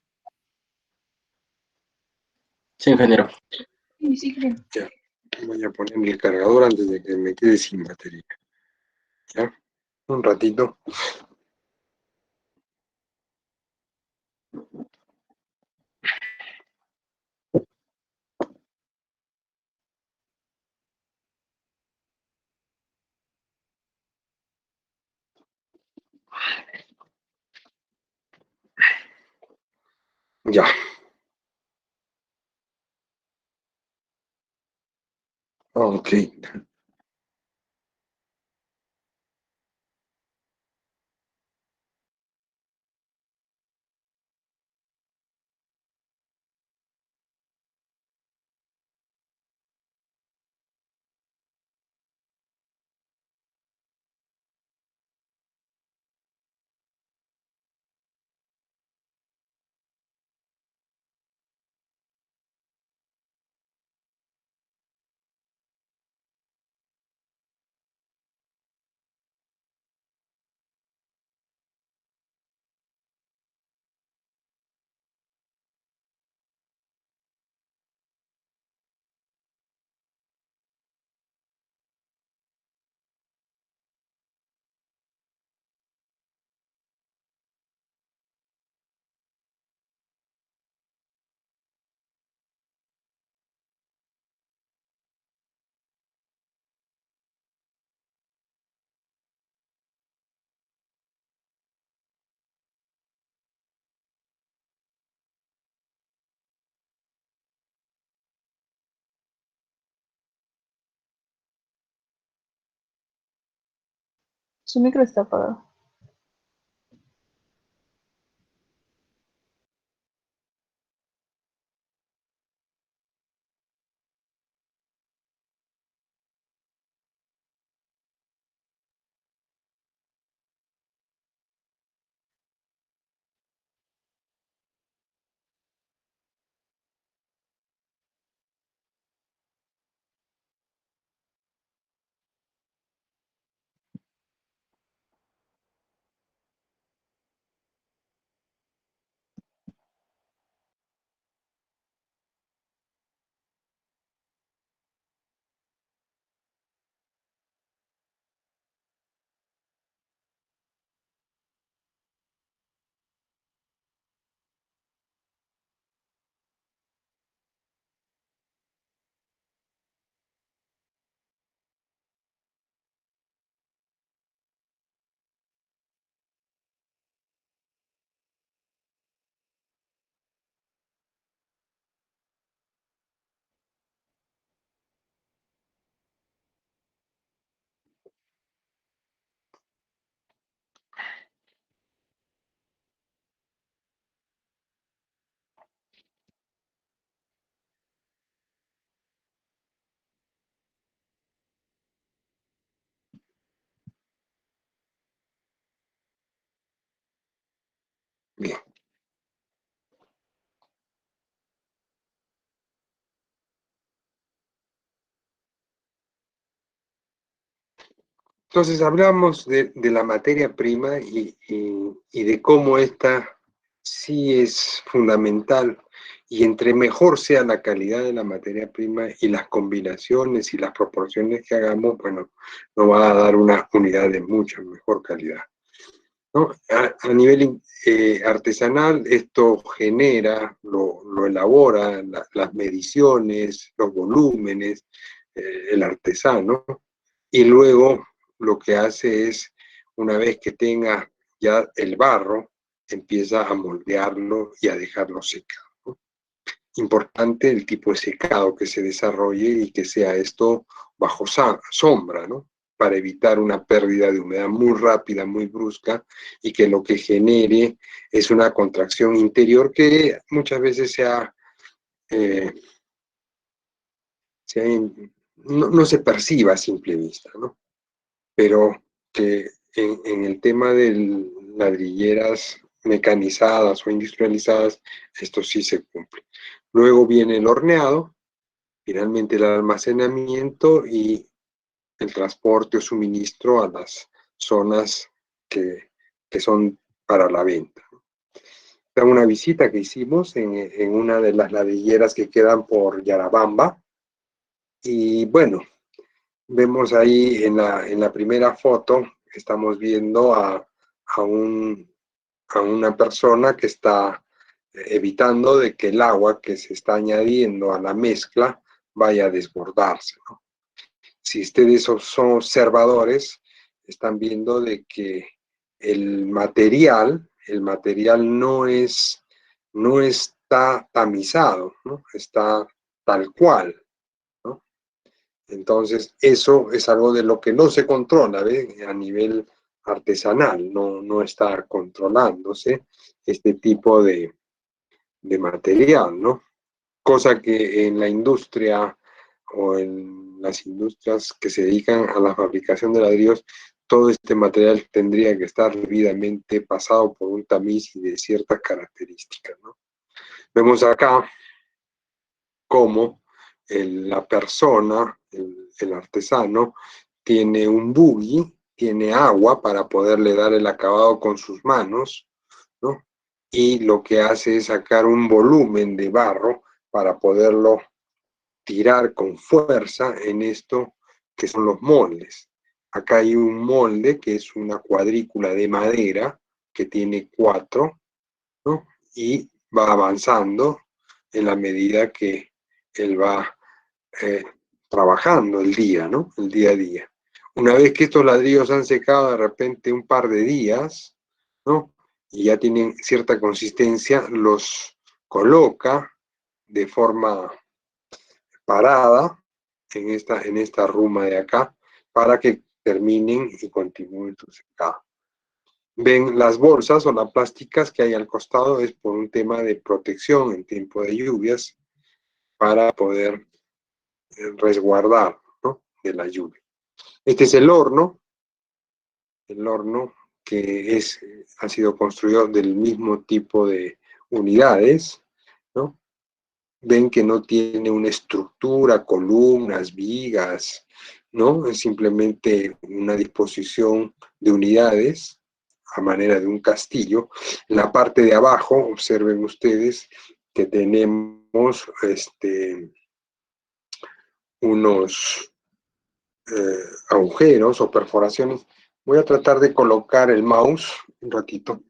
Sí, ingeniero. Sí, sí, creo. Ya. Voy a poner mi cargador antes de que me quede sin batería. ¿Ya? Un ratito. Ya. Ok. Su micro está apagado. Bien. Entonces hablamos de la materia prima y de cómo esta sí es fundamental y entre mejor sea la calidad de la materia prima y las combinaciones y las proporciones que hagamos, bueno, nos va a dar una unidad de mucha mejor calidad, ¿no? A nivel artesanal, esto genera, lo elabora, las mediciones, los volúmenes, el artesano, y luego lo que hace es, una vez que tenga ya el barro, empieza a moldearlo y a dejarlo secado, ¿no? Importante el tipo de secado que se desarrolle y que sea esto bajo sombra, ¿no? Para evitar una pérdida de humedad muy rápida, muy brusca, y que lo que genere es una contracción interior que muchas veces eh, no se perciba a simple vista, ¿no? Pero que en el tema de ladrilleras mecanizadas o industrializadas, esto sí se cumple. Luego viene el horneado, finalmente el almacenamiento y el transporte o suministro a las zonas que son para la venta. Esta una visita que hicimos en una de las ladrilleras que quedan por Yarabamba, y bueno, vemos ahí en la primera foto, estamos viendo a una persona que está evitando de que el agua que se está añadiendo a la mezcla vaya a desbordarse, ¿no? Si ustedes son observadores, están viendo de que el material no está tamizado, ¿no? Está tal cual, ¿no? Entonces, eso es algo de lo que no se controla, ¿ve? A nivel artesanal, no está controlándose este tipo de material, ¿no? Cosa que en la industria o en las industrias que se dedican a la fabricación de ladrillos, todo este material tendría que estar debidamente pasado por un tamiz y de ciertas características, ¿no? Vemos acá cómo la persona, el artesano, tiene un buggy, tiene agua para poderle dar el acabado con sus manos, ¿no? Y lo que hace es sacar un volumen de barro para poderlo tirar con fuerza en esto que son los moldes. Acá hay un molde que es una cuadrícula de madera que tiene cuatro, ¿no? Y va avanzando en la medida que él va eh, trabajando el día, ¿no? El día a día. Una vez que estos ladrillos han secado de repente un par de días, ¿no? Y ya tienen cierta consistencia, los coloca de forma parada en esta ruma de acá para que terminen y continúen su secado. Ven las bolsas o las plásticas que hay al costado, es por un tema de protección en tiempo de lluvias para poder resguardar, ¿no? De la lluvia. Este es el horno que ha sido construido del mismo tipo de unidades, ¿no? Ven que no tiene una estructura, columnas, vigas, ¿no? Es simplemente una disposición de unidades a manera de un castillo. En la parte de abajo, observen ustedes que tenemos unos agujeros o perforaciones. Voy a tratar de colocar el mouse un ratito.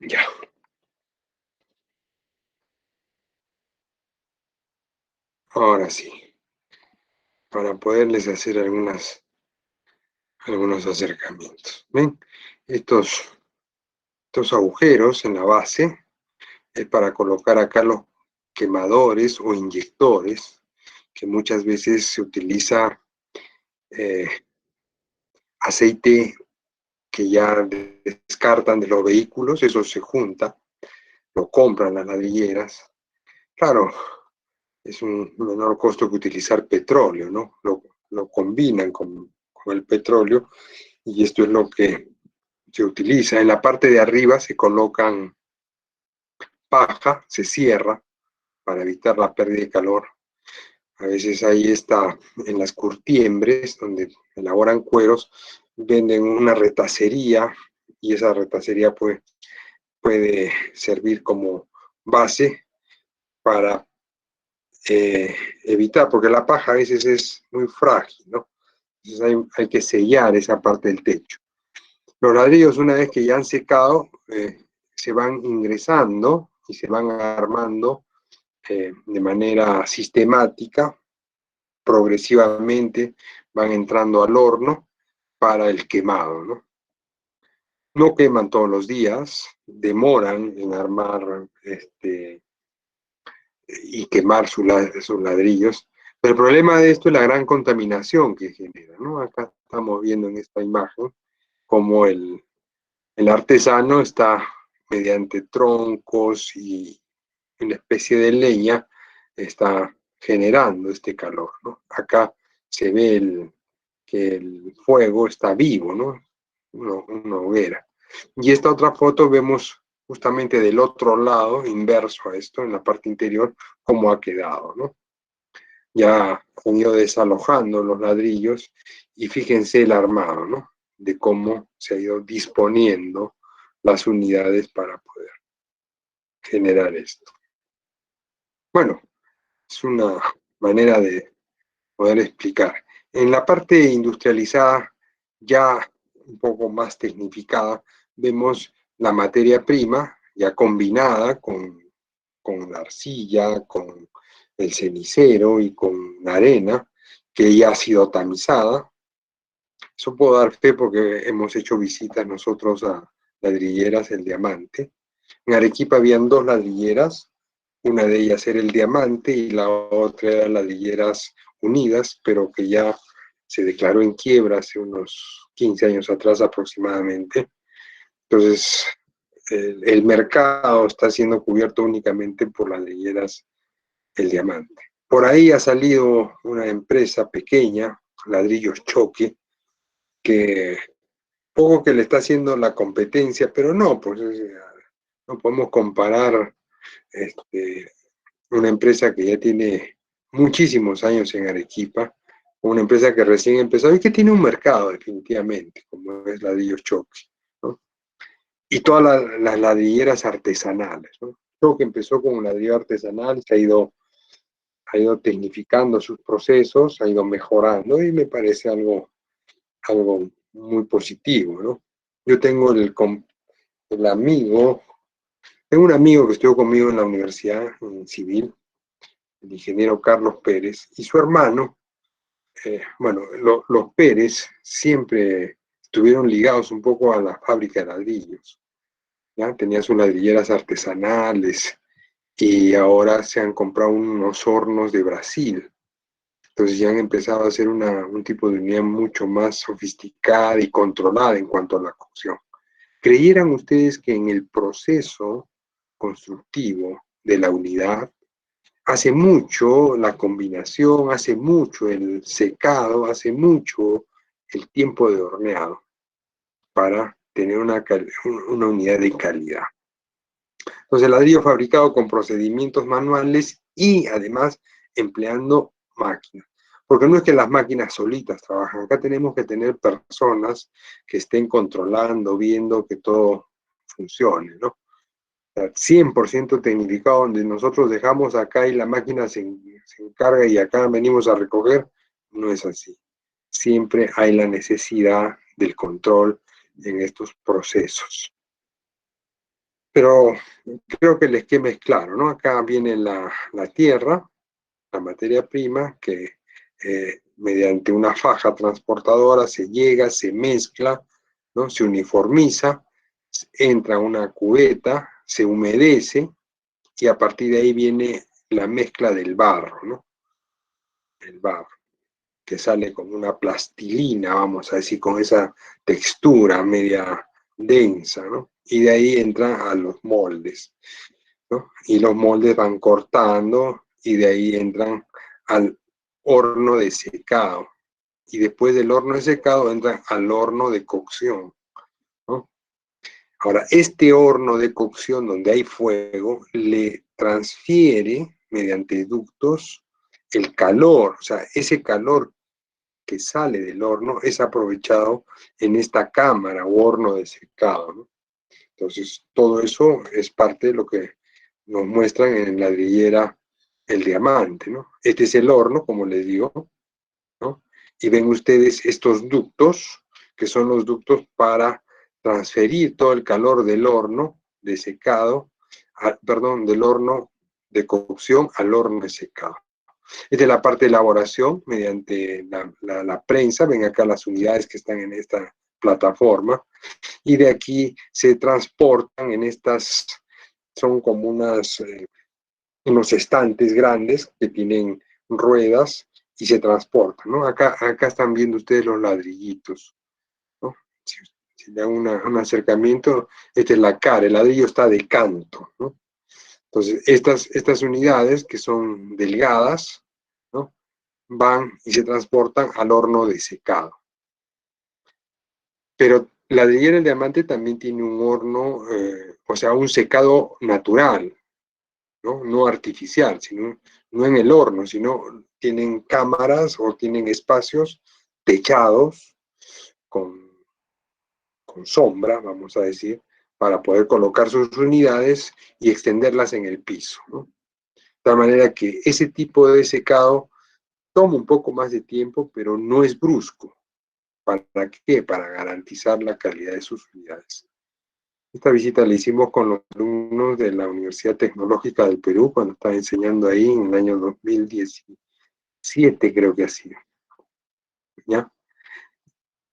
Ya. Ahora sí, para poderles hacer algunos acercamientos. ¿Ven? Estos agujeros en la base es para colocar acá los quemadores o inyectores, que muchas veces se utiliza eh, aceite que ya descartan de los vehículos, eso se junta, lo compran las ladrilleras. Claro, es un menor costo que utilizar petróleo, ¿no? Lo combinan con el petróleo y esto es lo que se utiliza. En la parte de arriba se colocan paja, se cierra para evitar la pérdida de calor. A veces ahí está en las curtiembres, donde elaboran cueros, venden una retacería y esa retacería puede servir como base para evitar, porque la paja a veces es muy frágil, ¿no? Entonces hay que sellar esa parte del techo. Los ladrillos, una vez que ya han secado, se van ingresando y se van armando de manera sistemática, progresivamente van entrando al horno para el quemado, ¿no? No queman todos los días, demoran en armar y quemar sus ladrillos. Pero el problema de esto es la gran contaminación que genera, ¿no? Acá estamos viendo en esta imagen cómo el artesano está mediante troncos y una especie de leña, está generando este calor, ¿no? Acá se ve que el fuego está vivo, ¿no? Una hoguera. Y esta otra foto vemos justamente del otro lado, inverso a esto, en la parte interior, cómo ha quedado, ¿no? Ya han ido desalojando los ladrillos y fíjense el armado, ¿no? De cómo se ha ido disponiendo las unidades para poder generar esto. Bueno, es una manera de poder explicar. En la parte industrializada, ya un poco más tecnificada, vemos la materia prima ya combinada con la arcilla, con el cenicero y con la arena, que ya ha sido tamizada. Eso puedo dar fe porque hemos hecho visitas nosotros a ladrilleras El Diamante. En Arequipa habían dos ladrilleras, una de ellas era El Diamante y la otra era Ladrilleras Unidas, pero que ya se declaró en quiebra hace unos 15 años atrás aproximadamente. Entonces, el mercado está siendo cubierto únicamente por Ladrilleras El Diamante. Por ahí ha salido una empresa pequeña, Ladrillos Choque, que poco que le está haciendo la competencia, pero no, pues no podemos comparar una empresa que ya tiene muchísimos años en Arequipa, una empresa que recién empezó y que tiene un mercado definitivamente, como es Ladrillos Choque, ¿no? Y todas las ladrilleras artesanales, ¿no? Choque empezó con un ladrillo artesanal, ha ido tecnificando sus procesos, ha ido mejorando y me parece algo muy positivo, ¿no? Yo tengo el amigo, tengo un amigo que estudió conmigo en la universidad en civil, el ingeniero Carlos Pérez, y su hermano, bueno, los Pérez siempre estuvieron ligados un poco a la fábrica de ladrillos, ¿ya? Tenían sus ladrilleras artesanales y ahora se han comprado unos hornos de Brasil. Entonces ya han empezado a hacer un tipo de unidad mucho más sofisticada y controlada en cuanto a la cocción. ¿Creyeran ustedes que en el proceso constructivo de la unidad hace mucho la combinación, hace mucho el secado, hace mucho el tiempo de horneado para tener una unidad de calidad? Entonces, el ladrillo fabricado con procedimientos manuales y además empleando máquinas. Porque no es que las máquinas solitas trabajan, acá tenemos que tener personas que estén controlando, viendo que todo funcione, ¿no? 100% tecnificado, donde nosotros dejamos acá y la máquina se encarga y acá venimos a recoger, no es así. Siempre hay la necesidad del control en estos procesos. Pero creo que el esquema es claro, ¿no? Acá viene la tierra, la materia prima, que mediante una faja transportadora se llega, se mezcla, ¿no? Se uniformiza, entra a una cubeta, se humedece y a partir de ahí viene la mezcla del barro, ¿no? El barro, que sale como una plastilina, vamos a decir, con esa textura media densa, ¿no? Y de ahí entran a los moldes, ¿no? Y los moldes van cortando y de ahí entran al horno de secado. Y después del horno de secado entran al horno de cocción, ¿no? Ahora, este horno de cocción donde hay fuego le transfiere mediante ductos el calor, o sea, ese calor que sale del horno es aprovechado en esta cámara o horno de secado, ¿no? Entonces, todo eso es parte de lo que nos muestran en ladrillera el diamante, ¿no? Este es el horno, como les digo, ¿no? Y ven ustedes estos ductos, que son los ductos para transferir todo el calor del horno de secado, perdón, del horno de cocción al horno de secado. Esta es la parte de elaboración mediante la prensa. Ven acá las unidades que están en esta plataforma. Y de aquí se transportan en estas, son como unos estantes grandes que tienen ruedas y se transportan, ¿no? Acá están viendo ustedes los ladrillitos, ¿no? Si le hago un acercamiento, esta es la cara, el ladrillo está de canto, ¿no? Entonces, estas unidades que son delgadas, ¿no? Van y se transportan al horno de secado. Pero la ladrillera del diamante también tiene un horno, o sea, un secado natural, ¿no? No artificial, sino no en el horno, sino tienen cámaras o tienen espacios techados con, con sombra, vamos a decir, para poder colocar sus unidades y extenderlas en el piso, ¿no? De tal manera que ese tipo de secado toma un poco más de tiempo, pero no es brusco. ¿Para qué? Para garantizar la calidad de sus unidades. Esta visita la hicimos con los alumnos de la Universidad Tecnológica del Perú cuando estaba enseñando ahí en el año 2017, creo que ha sido, ¿ya?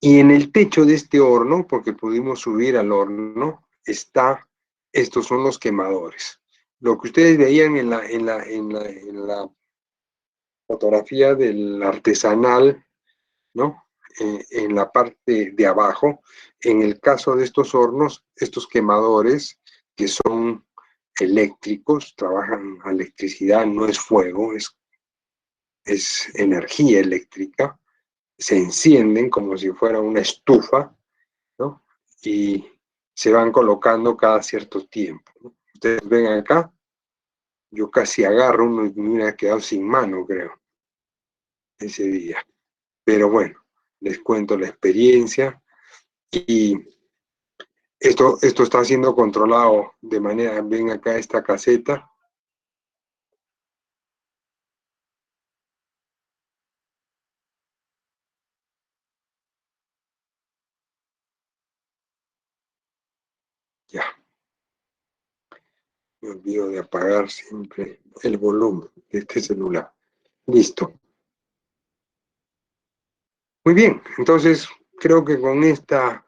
Y en el techo de este horno, porque pudimos subir al horno, estos son los quemadores. Lo que ustedes veían en la fotografía del artesanal, ¿no? En la parte de abajo, en el caso de estos hornos, estos quemadores que son eléctricos, trabajan a electricidad, no es fuego, es energía eléctrica, se encienden como si fuera una estufa, ¿no? Y se van colocando cada cierto tiempo, ¿no? Ustedes ven acá, yo casi agarro uno y me hubiera quedado sin mano, creo, ese día. Pero bueno, les cuento la experiencia y esto está siendo controlado de manera, ven acá esta caseta, ya, me olvido de apagar siempre el volumen de este celular. Listo. Muy bien, entonces creo que con esta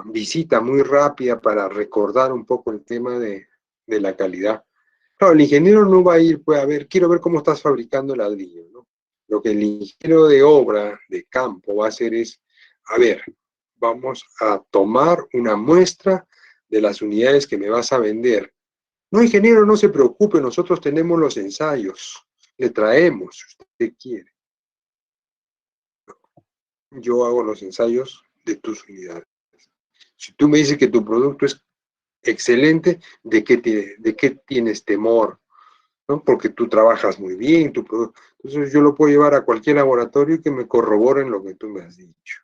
visita muy rápida para recordar un poco el tema de la calidad. Claro, el ingeniero no va a ir, pues a ver, quiero ver cómo estás fabricando el ladrillo, ¿no? Lo que el ingeniero de obra, de campo, va a hacer es, a ver, vamos a tomar una muestra de las unidades que me vas a vender. No, ingeniero, no se preocupe, nosotros tenemos los ensayos, le traemos, si usted quiere. Yo hago los ensayos de tus unidades. Si tú me dices que tu producto es excelente, ¿de qué tienes temor? ¿No? Porque tú trabajas muy bien, entonces yo lo puedo llevar a cualquier laboratorio y que me corroboren lo que tú me has dicho.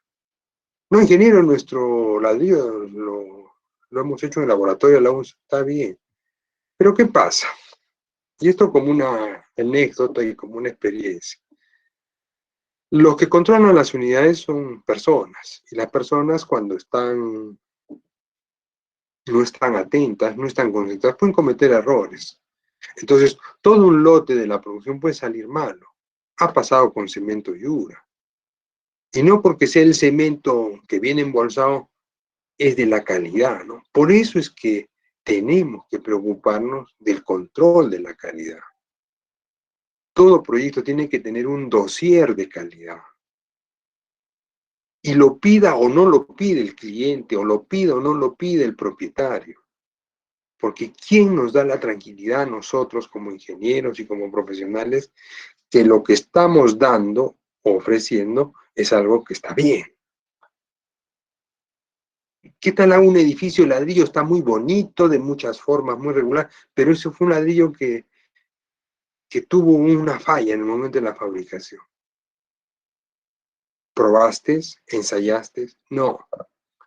No, ingeniero, nuestro ladrillo lo hemos hecho en el laboratorio, está bien. Pero ¿qué pasa? Y esto como una anécdota y como una experiencia. Los que controlan las unidades son personas, y las personas cuando están no están atentas, no están concentradas, pueden cometer errores. Entonces, todo un lote de la producción puede salir malo. Ha pasado con cemento Yura. Y no porque sea el cemento que viene embolsado, es de la calidad, ¿no? Por eso es que tenemos que preocuparnos del control de la calidad. Todo proyecto tiene que tener un dossier de calidad. Y lo pida o no lo pide el cliente, o lo pida o no lo pide el propietario. Porque ¿quién nos da la tranquilidad a nosotros como ingenieros y como profesionales que lo que estamos dando, ofreciendo, es algo que está bien? ¿Qué tal a un edificio de ladrillo? Está muy bonito, de muchas formas, muy regular, pero eso fue un ladrillo que tuvo una falla en el momento de la fabricación. ¿Probaste? ¿Ensayaste? No,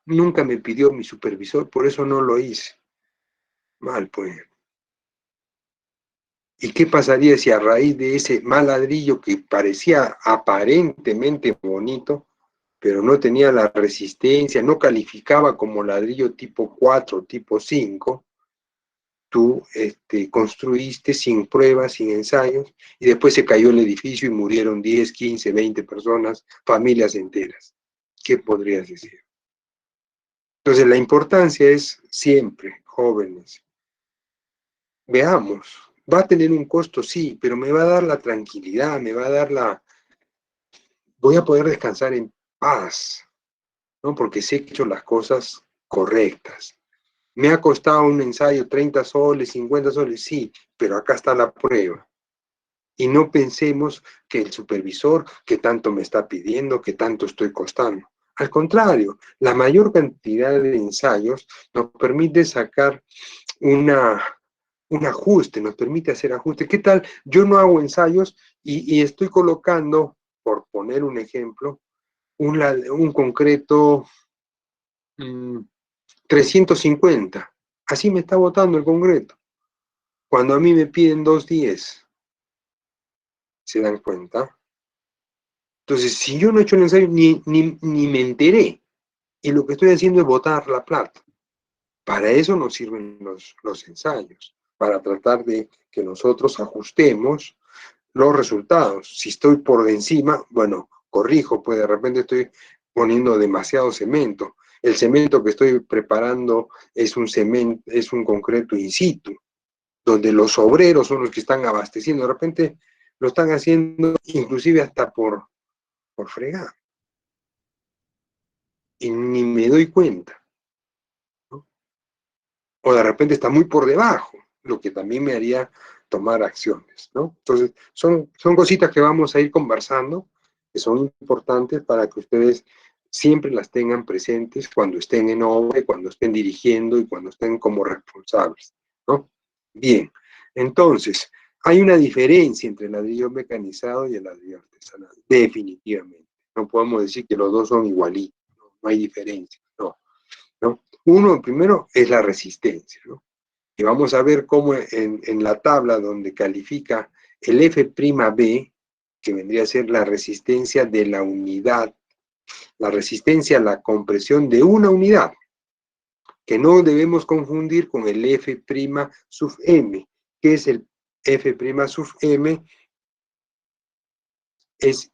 nunca me pidió mi supervisor, por eso no lo hice. Mal, pues. ¿Y qué pasaría si a raíz de ese mal ladrillo que parecía aparentemente bonito, pero no tenía la resistencia, no calificaba como ladrillo tipo 4, tipo 5, tú construiste sin pruebas, sin ensayos, y después se cayó el edificio y murieron 10, 15, 20 personas, familias enteras? ¿Qué podrías decir? Entonces la importancia es siempre, jóvenes, veamos, va a tener un costo, sí, pero me va a dar la tranquilidad, me va a dar voy a poder descansar en paz, ¿no? Porque sé que he hecho las cosas correctas. Me ha costado un ensayo 30 soles, 50 soles, sí, pero acá está la prueba. Y no pensemos que el supervisor, que tanto me está pidiendo, que tanto estoy costando. Al contrario, la mayor cantidad de ensayos nos permite sacar un ajuste, nos permite hacer ajustes. ¿Qué tal? Yo no hago ensayos y estoy colocando, por poner un ejemplo, un concreto 350. Así me está botando el concreto. Cuando a mí me piden 210, ¿se dan cuenta? Entonces, si yo no he hecho el ensayo, ni me enteré. Y lo que estoy haciendo es botar la plata. Para eso nos sirven los ensayos, para tratar de que nosotros ajustemos los resultados. Si estoy por encima, bueno, corrijo, pues de repente estoy poniendo demasiado cemento. El cemento que estoy preparando es un cemento, es un concreto in situ, donde los obreros son los que están abasteciendo. De repente lo están haciendo inclusive hasta por fregar. Y ni me doy cuenta, ¿no? O de repente está muy por debajo, lo que también me haría tomar acciones, ¿no? Entonces, son cositas que vamos a ir conversando, que son importantes para que ustedes siempre las tengan presentes cuando estén en obra, cuando estén dirigiendo y cuando estén como responsables, ¿no? Bien, entonces, hay una diferencia entre el ladrillo mecanizado y el ladrillo artesanal, definitivamente. No podemos decir que los dos son igualitos, no hay diferencia, no, ¿no? Uno, primero, es la resistencia, ¿no? Y vamos a ver cómo en la tabla donde califica el F'B, que vendría a ser la resistencia de la unidad, la resistencia a la compresión de una unidad, que no debemos confundir con el F'(m), que es el F'M, es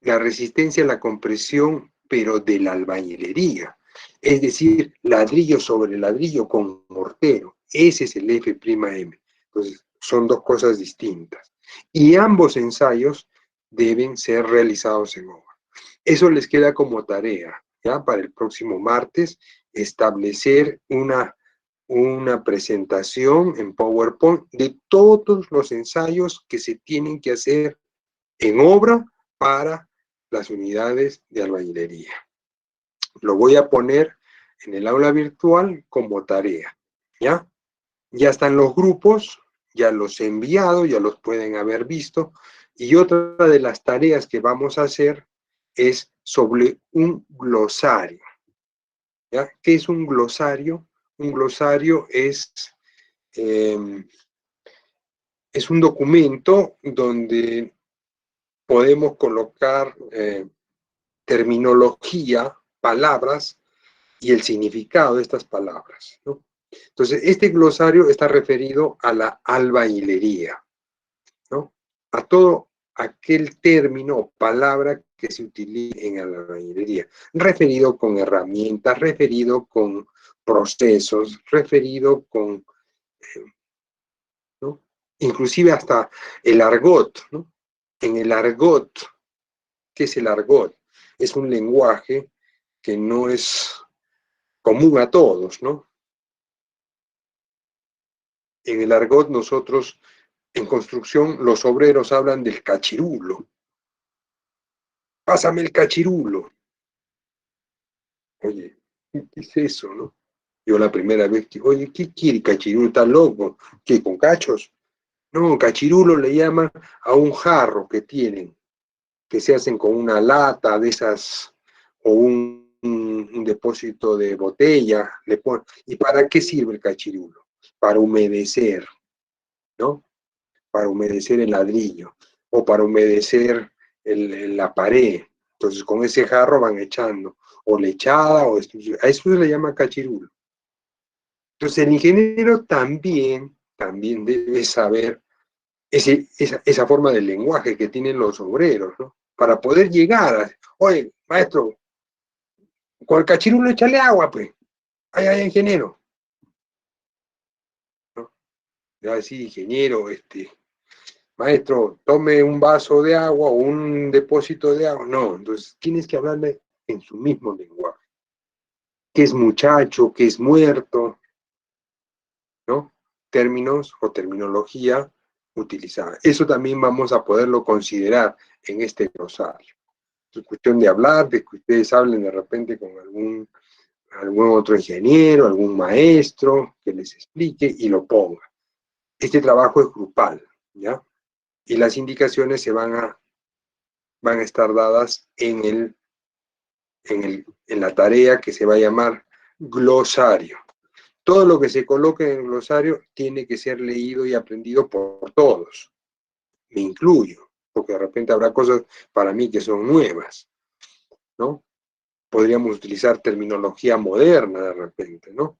la resistencia a la compresión, pero de la albañilería. Es decir, ladrillo sobre ladrillo con mortero. Ese es el F'M. Entonces, son dos cosas distintas. Y ambos ensayos deben ser realizados en obra. Eso les queda como tarea, ¿ya? Para el próximo martes, establecer una presentación en PowerPoint de todos los ensayos que se tienen que hacer en obra para las unidades de albañilería. Lo voy a poner en el aula virtual como tarea, ¿ya? Ya están los grupos, ya los he enviado, ya los pueden haber visto, y otra de las tareas que vamos a hacer es sobre un glosario, ¿ya? ¿Qué es un glosario? Un glosario es un documento donde podemos colocar terminología, palabras y el significado de estas palabras, ¿no? Entonces, este glosario está referido a la albañilería, ¿no? A todo aquel término o palabra que se utiliza en la albañilería, referido con herramientas, referido con procesos, referido con, ¿no? Inclusive hasta el argot, ¿no? En el argot, ¿qué es el argot? Es un lenguaje que no es común a todos, ¿no? En el argot nosotros, en construcción, los obreros hablan del cachirulo. Pásame el cachirulo. Oye, ¿qué es eso, no? Yo la primera vez que, oye, ¿qué quiere cachirulo? ¿Está loco? ¿Qué, con cachos? No, cachirulo le llaman a un jarro que tienen, que se hacen con una lata de esas, o un depósito de botella. ¿Y para qué sirve el cachirulo? Para humedecer, ¿no? Para humedecer el ladrillo o para humedecer la pared. Entonces con ese jarro van echando o lechada o a eso se le llama cachirulo. Entonces el ingeniero también debe saber esa forma de lenguaje que tienen los obreros, ¿no? Para poder llegar a, oye, maestro, con el cachirulo échale agua, pues. Ay, ingeniero. ¿No? Ya sí, ingeniero, maestro, tome un vaso de agua o un depósito de agua. No, entonces tienes que hablarle en su mismo lenguaje. ¿Qué es muchacho? ¿Qué es muerto? ¿No? Términos o terminología utilizada. Eso también vamos a poderlo considerar en este glosario. Es cuestión de hablar, de que ustedes hablen de repente con algún otro ingeniero, algún maestro, que les explique y lo ponga. Este trabajo es grupal, ¿ya? Y las indicaciones van a estar dadas en la tarea que se va a llamar glosario. Todo lo que se coloque en el glosario tiene que ser leído y aprendido por todos. Me incluyo, porque de repente habrá cosas para mí que son nuevas, ¿no? Podríamos utilizar terminología moderna de repente, ¿no?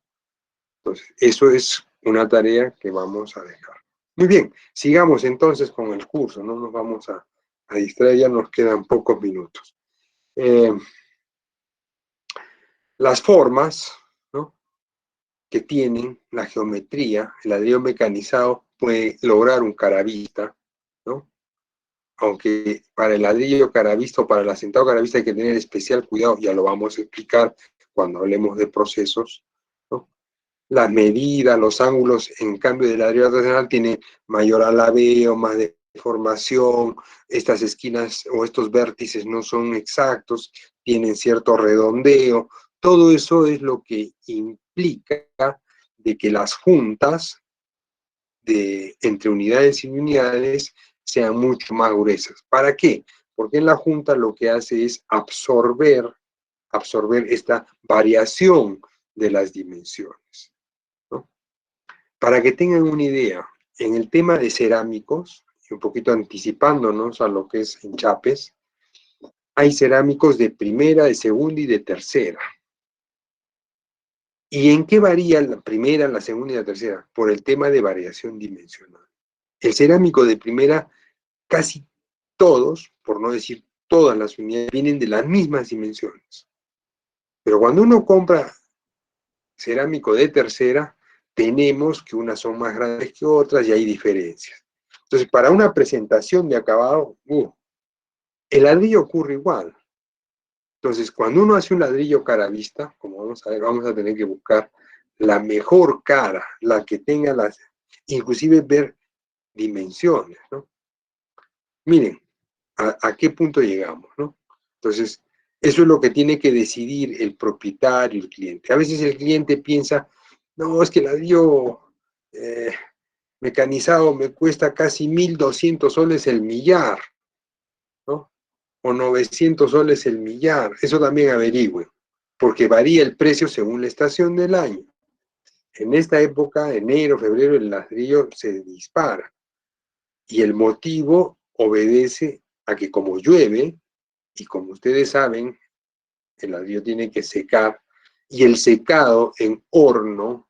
Entonces, eso es una tarea que vamos a dejar. Muy bien, sigamos entonces con el curso, no nos vamos a distraer, ya nos quedan pocos minutos. Las formas, ¿no?, que tienen la geometría, el ladrillo mecanizado puede lograr un caravista, ¿no? Aunque para el ladrillo caravista o para el asentado caravista hay que tener especial cuidado, ya lo vamos a explicar cuando hablemos de procesos, ¿no? Las medidas, los ángulos, en cambio del ladrillo artesanal tiene mayor alabeo, más deformación, estas esquinas o estos vértices no son exactos, tienen cierto redondeo, todo eso es lo que implica de que las juntas entre unidades y unidades sean mucho más gruesas. ¿Para qué? Porque en la junta lo que hace es absorber esta variación de las dimensiones, ¿no? Para que tengan una idea, en el tema de cerámicos, y un poquito anticipándonos a lo que es enchapes, hay cerámicos de primera, de segunda y de tercera. ¿Y en qué varía la primera, la segunda y la tercera? Por el tema de variación dimensional. El cerámico de primera, casi todos, por no decir todas las unidades, vienen de las mismas dimensiones. Pero cuando uno compra cerámico de tercera, tenemos que unas son más grandes que otras y hay diferencias. Entonces, para una presentación de acabado, el ladrillo ocurre igual. Entonces, cuando uno hace un ladrillo cara vista, como vamos a ver, vamos a tener que buscar la mejor cara, la que tenga inclusive ver dimensiones, ¿no? Miren, a qué punto llegamos, ¿no? Entonces, eso es lo que tiene que decidir el propietario, el cliente. A veces el cliente piensa, no, es que el ladrillo mecanizado me cuesta casi 1.200 soles el millar, ¿no? O 900 soles el millar. Eso también averigüen, porque varía el precio según la estación del año. En esta época, enero, febrero, el ladrillo se dispara. Y el motivo obedece a que como llueve, y como ustedes saben, el ladrillo tiene que secar y el secado en horno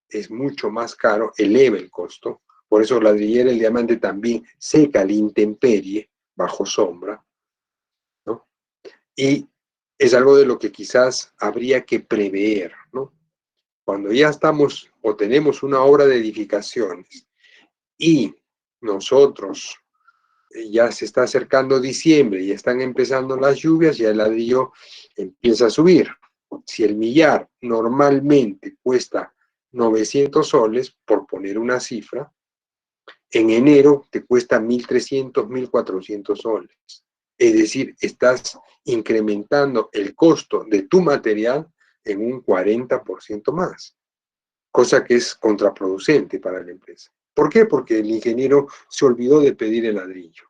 es mucho más caro, eleva el costo. Por eso Ladrillera El Diamante también seca a la intemperie, bajo sombra, ¿no? Y es algo de lo que quizás habría que prever, ¿no? Cuando ya estamos o tenemos una obra de edificaciones y nosotros ya se está acercando diciembre y están empezando las lluvias, ya el ladrillo empieza a subir. Si el millar normalmente cuesta 900 soles, por poner una cifra, en enero te cuesta 1.300, 1.400 soles. Es decir, estás incrementando el costo de tu material en un 40% más, cosa que es contraproducente para la empresa. ¿Por qué? Porque el ingeniero se olvidó de pedir el ladrillo.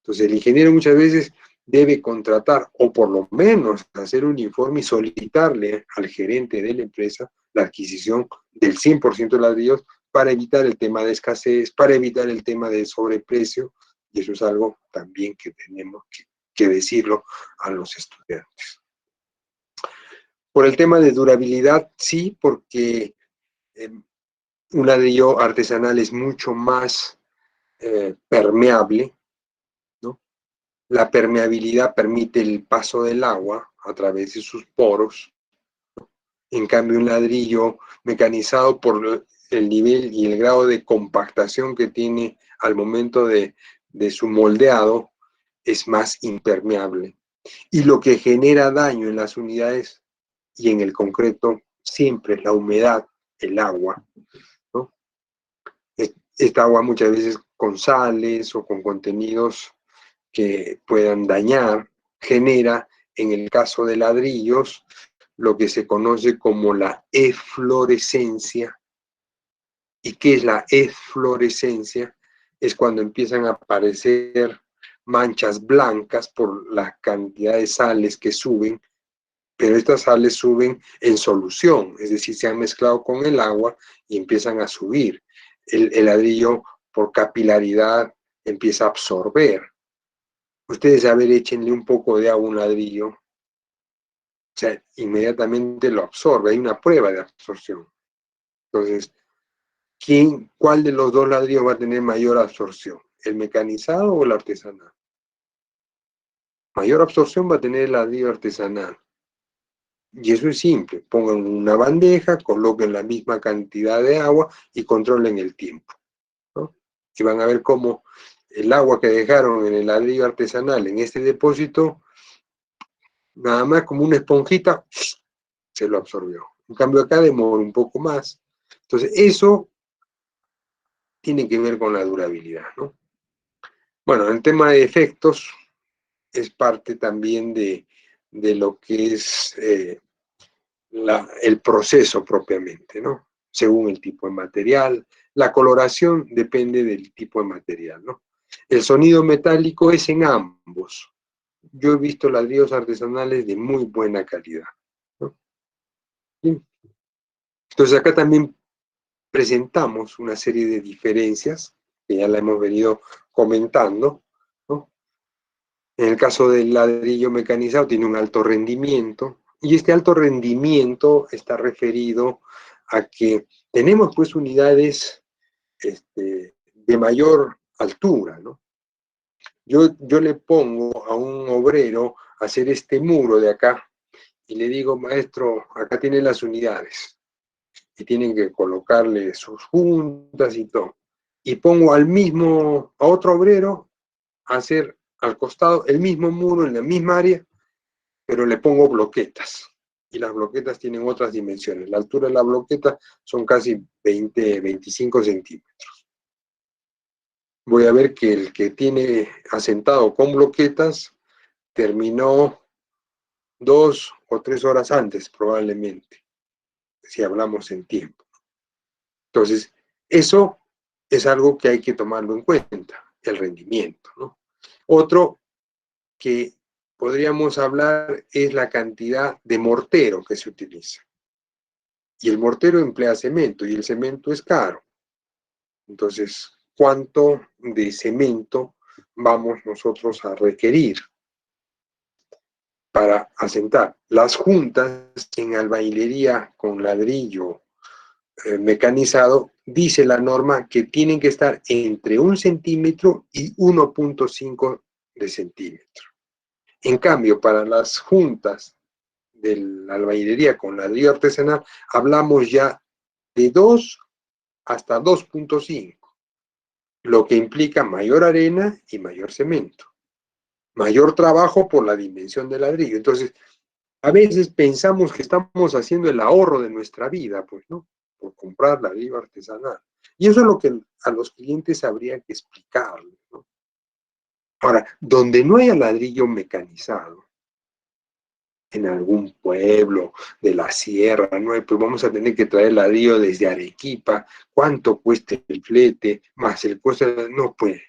Entonces el ingeniero muchas veces debe contratar o por lo menos hacer un informe y solicitarle al gerente de la empresa la adquisición del 100% de ladrillos para evitar el tema de escasez, para evitar el tema de sobreprecio, y eso es algo también que tenemos que decirlo a los estudiantes. Por el tema de durabilidad, sí, porque un ladrillo artesanal es mucho más permeable, ¿no? La permeabilidad permite el paso del agua a través de sus poros. En cambio, un ladrillo mecanizado, por el nivel y el grado de compactación que tiene al momento de su moldeado, es más impermeable. Y lo que genera daño en las unidades y en el concreto siempre es la humedad, el agua, ¿no? Esta agua muchas veces con sales o con contenidos que puedan dañar, genera, en el caso de ladrillos, lo que se conoce como la eflorescencia. ¿Y qué es la eflorescencia? Es cuando empiezan a aparecer manchas blancas por la cantidad de sales que suben, pero estas sales suben en solución, es decir, se han mezclado con el agua y empiezan a subir. El ladrillo, por capilaridad, empieza a absorber. Ustedes, a ver, échenle un poco de agua a un ladrillo, o sea, inmediatamente lo absorbe, hay una prueba de absorción. Entonces, ¿cuál de los dos ladrillos va a tener mayor absorción? ¿El mecanizado o el artesanal? Mayor absorción va a tener el ladrillo artesanal. Y eso es simple, pongan una bandeja, coloquen la misma cantidad de agua y controlen el tiempo, ¿no? Y van a ver cómo el agua que dejaron en el ladrillo artesanal en este depósito, nada más como una esponjita, se lo absorbió. En cambio acá demora un poco más. Entonces eso tiene que ver con la durabilidad, ¿no? Bueno, el tema de efectos es parte también de lo que es el proceso propiamente, ¿no? Según el tipo de material. La coloración depende del tipo de material, ¿no? El sonido metálico es en ambos. Yo he visto ladrillos artesanales de muy buena calidad, ¿no? Entonces acá también presentamos una serie de diferencias que ya la hemos venido comentando, ¿no? En el caso del ladrillo mecanizado tiene un alto rendimiento, y este alto rendimiento está referido a que tenemos pues unidades de mayor altura, ¿no? Yo le pongo a un obrero a hacer este muro de acá y le digo, maestro, acá tiene las unidades y tienen que colocarle sus juntas y todo. Y pongo a otro obrero a hacer al costado el mismo muro en la misma área, pero le pongo bloquetas. Y las bloquetas tienen otras dimensiones. La altura de la bloqueta son casi 20, 25 centímetros. Voy a ver que el que tiene asentado con bloquetas terminó 2 o 3 horas antes, probablemente, si hablamos en tiempo. Entonces, eso es algo que hay que tomarlo en cuenta, el rendimiento, ¿no? Otro que podríamos hablar es la cantidad de mortero que se utiliza. Y el mortero emplea cemento, y el cemento es caro. Entonces, ¿cuánto de cemento vamos nosotros a requerir? para asentar las juntas en albañilería con ladrillo mecanizado, dice la norma que tienen que estar entre 1 centímetro y 1,5 de centímetro. En cambio, para las juntas de la albañilería con ladrillo artesanal, hablamos ya de 2 hasta 2,5, lo que implica mayor arena y mayor cemento, mayor trabajo por la dimensión del ladrillo. Entonces, a veces pensamos que estamos haciendo el ahorro de nuestra vida, pues no, por comprar ladrillo artesanal. Y eso es lo que a los clientes habría que explicarles, ¿no? Ahora, donde no haya ladrillo mecanizado, en algún pueblo de la sierra, ¿no? Pues vamos a tener que traer ladrillo desde Arequipa, ¿cuánto cuesta el flete? Más el costo, no, pues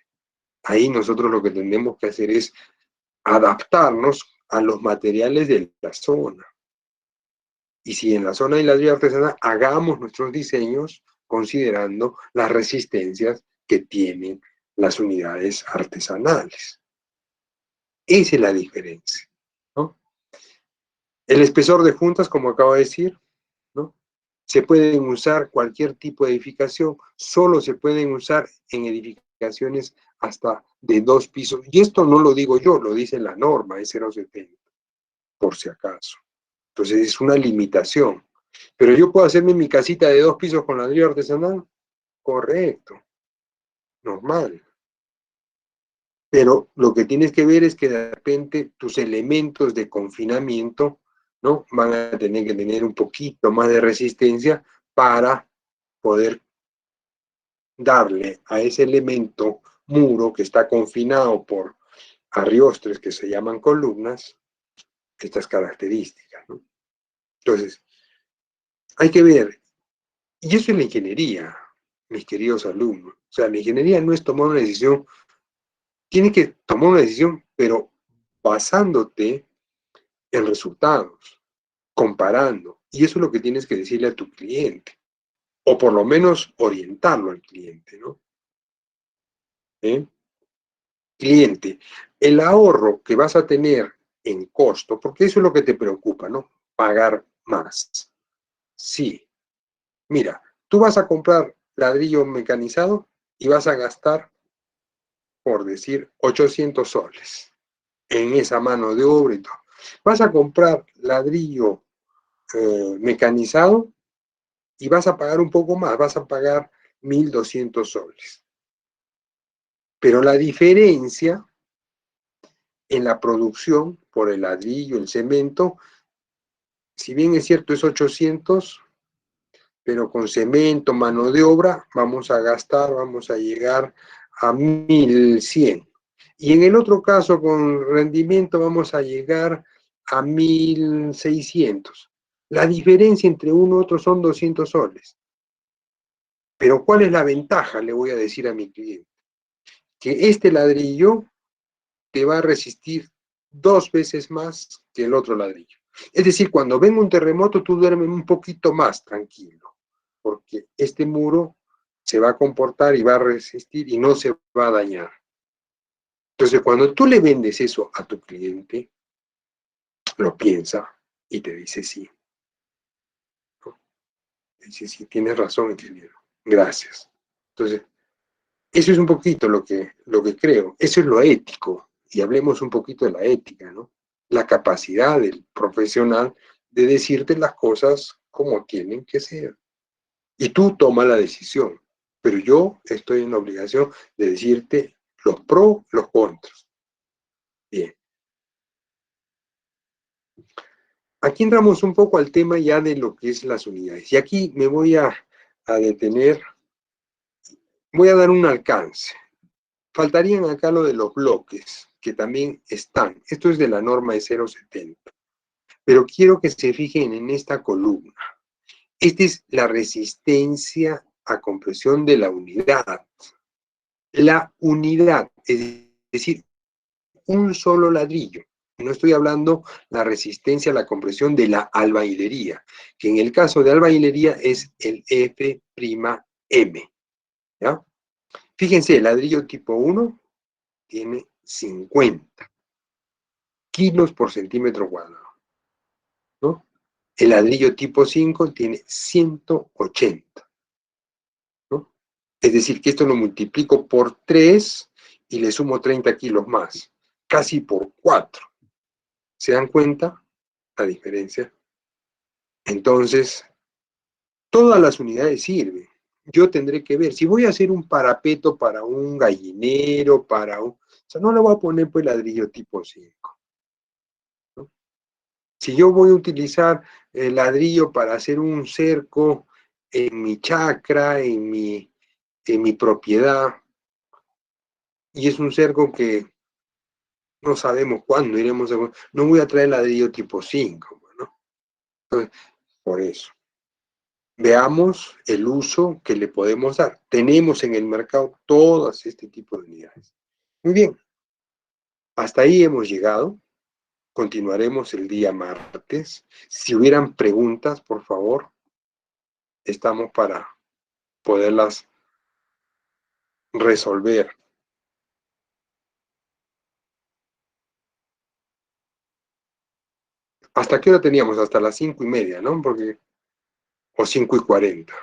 ahí nosotros lo que tenemos que hacer es adaptarnos a los materiales de la zona. Y si en la zona hay ladrillo artesanal, hagamos nuestros diseños considerando las resistencias que tienen las unidades artesanales. Esa es la diferencia, ¿no? El espesor de juntas, como acabo de decir, ¿no? Se pueden usar cualquier tipo de edificación, solo se pueden usar en edificaciones hasta de 2 pisos. Y esto no lo digo yo, lo dice la norma, es 0,70, por si acaso. Entonces es una limitación. Pero yo puedo hacerme mi casita de 2 pisos con ladrillo artesanal, correcto, normal. Pero lo que tienes que ver es que de repente tus elementos de confinamiento, ¿no? Van a tener que tener un poquito más de resistencia para poder darle a ese elemento muro que está confinado por arriostres que se llaman columnas, estas características, ¿no? Entonces, hay que ver, y eso es la ingeniería, mis queridos alumnos. O sea, la ingeniería no es tomar una decisión, tienes que tomar una decisión, pero basándote en resultados, comparando. Y eso es lo que tienes que decirle a tu cliente, o por lo menos orientarlo al cliente, ¿no? ¿Eh? Cliente, el ahorro que vas a tener en costo, porque eso es lo que te preocupa, ¿no? Pagar más. Sí. Mira, tú vas a comprar ladrillo mecanizado y vas a gastar, por decir, 800 soles en esa mano de obra y todo. Vas a comprar ladrillo mecanizado y vas a pagar un poco más, vas a pagar 1.200 soles. Pero la diferencia en la producción por el ladrillo, el cemento, si bien es cierto es 800, pero con cemento, mano de obra, vamos a gastar, vamos a llegar a 1.100. Y en el otro caso, con rendimiento, vamos a llegar a 1.600. La diferencia entre uno y otro son 200 soles. Pero ¿cuál es la ventaja? Le voy a decir a mi cliente. Que este ladrillo te va a resistir 2 veces más que el otro ladrillo. Es decir, cuando venga un terremoto, tú duermes un poquito más tranquilo, porque este muro se va a comportar y va a resistir y no se va a dañar. Entonces, cuando tú le vendes eso a tu cliente, lo piensa y te dice sí. ¿No? Dice sí, tienes razón, ingeniero. Gracias. Entonces, eso es un poquito lo que creo. Eso es lo ético. Y hablemos un poquito de la ética, ¿no? La capacidad del profesional de decirte las cosas como tienen que ser. Y tú tomas la decisión. Pero yo estoy en la obligación de decirte los pros, los contras. Bien. Aquí entramos un poco al tema ya de lo que es las unidades. Y aquí me voy a detener, voy a dar un alcance. Faltarían acá lo de los bloques, que también están. Esto es de la norma de 0,70. Pero quiero que se fijen en esta columna. Esta es la resistencia a compresión de la unidad. La unidad, es decir, un solo ladrillo. No estoy hablando la resistencia a la compresión de la albañilería, que en el caso de albañilería es el F'M. ¿Ya? Fíjense, el ladrillo tipo 1 tiene 50. kilos por centímetro cuadrado, ¿no? El ladrillo tipo 5 tiene 180, ¿no? Es decir, que esto lo multiplico por 3 y le sumo 30 kilos más, casi por 4. ¿Se dan cuenta la diferencia? Entonces, todas las unidades sirven. Yo tendré que ver, si voy a hacer un parapeto para un gallinero, o sea, no le voy a poner pues ladrillo tipo 5, ¿no? Si yo voy a utilizar el ladrillo para hacer un cerco en mi chacra, en mi propiedad, y es un cerco que no sabemos cuándo iremos a... No voy a traer ladrillo tipo 5, ¿no? Entonces, por eso. Veamos el uso que le podemos dar. Tenemos en el mercado todas este tipo de unidades. Muy bien, hasta ahí hemos llegado. Continuaremos el día martes. Si hubieran preguntas, por favor, estamos para poderlas resolver. ¿Hasta qué hora teníamos? Hasta las 5:30, ¿no? O 5:40.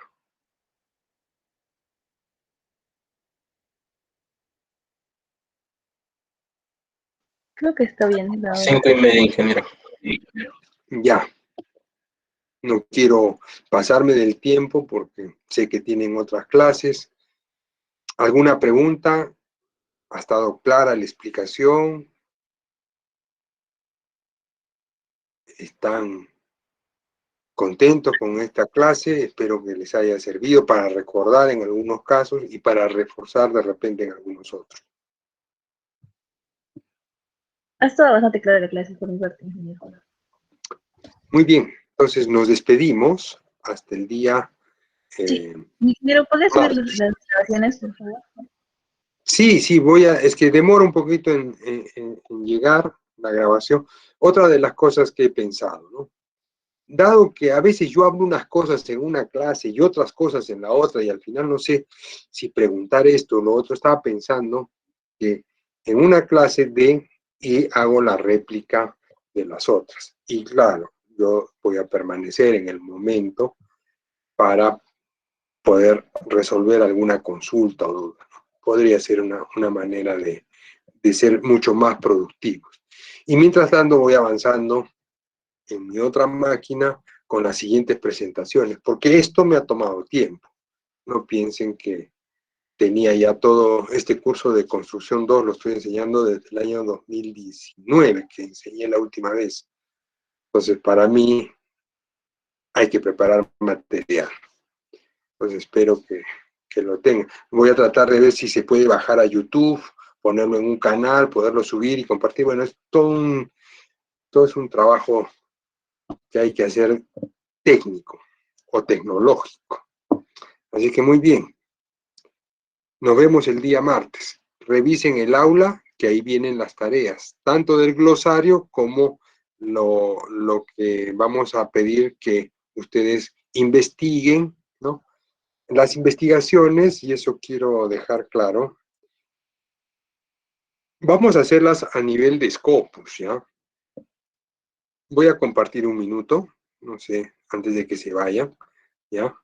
Creo que está bien la hora. 5:30, ingeniero. Ya. No quiero pasarme del tiempo porque sé que tienen otras clases. ¿Alguna pregunta? ¿Ha estado clara la explicación? ¿Están contentos con esta clase? Espero que les haya servido para recordar en algunos casos y para reforzar de repente en algunos otros. Ha estado bastante clara la clase por mi parte, ingeniero. Muy bien, entonces nos despedimos hasta el día Sí. Ingeniero, ¿puedes subir martes. las grabaciones, por favor? Sí, es que demora un poquito en llegar la grabación. Otra de las cosas que he pensado, ¿no? Dado que a veces yo hablo unas cosas en una clase y otras cosas en la otra, y al final no sé si preguntar esto o lo otro, estaba pensando que en una clase y hago la réplica de las otras. Y claro, yo voy a permanecer en el momento para poder resolver alguna consulta o duda, ¿no? Podría ser una manera de ser mucho más productivos. Y mientras tanto voy avanzando en mi otra máquina con las siguientes presentaciones, porque esto me ha tomado tiempo. No piensen que tenía ya todo este curso de construcción 2, lo estoy enseñando desde el año 2019, que enseñé la última vez. Entonces, para mí hay que preparar material. Entonces, espero que lo tengan. Voy a tratar de ver si se puede bajar a YouTube, ponerlo en un canal, poderlo subir y compartir. Bueno, es todo es un trabajo que hay que hacer técnico o tecnológico. Así que muy bien. Nos vemos el día martes. Revisen el aula, que ahí vienen las tareas, tanto del glosario como lo que vamos a pedir que ustedes investiguen, ¿no? Las investigaciones, y eso quiero dejar claro, vamos a hacerlas a nivel de Scopus, ¿ya? Voy a compartir un minuto, no sé, antes de que se vaya, ¿ya?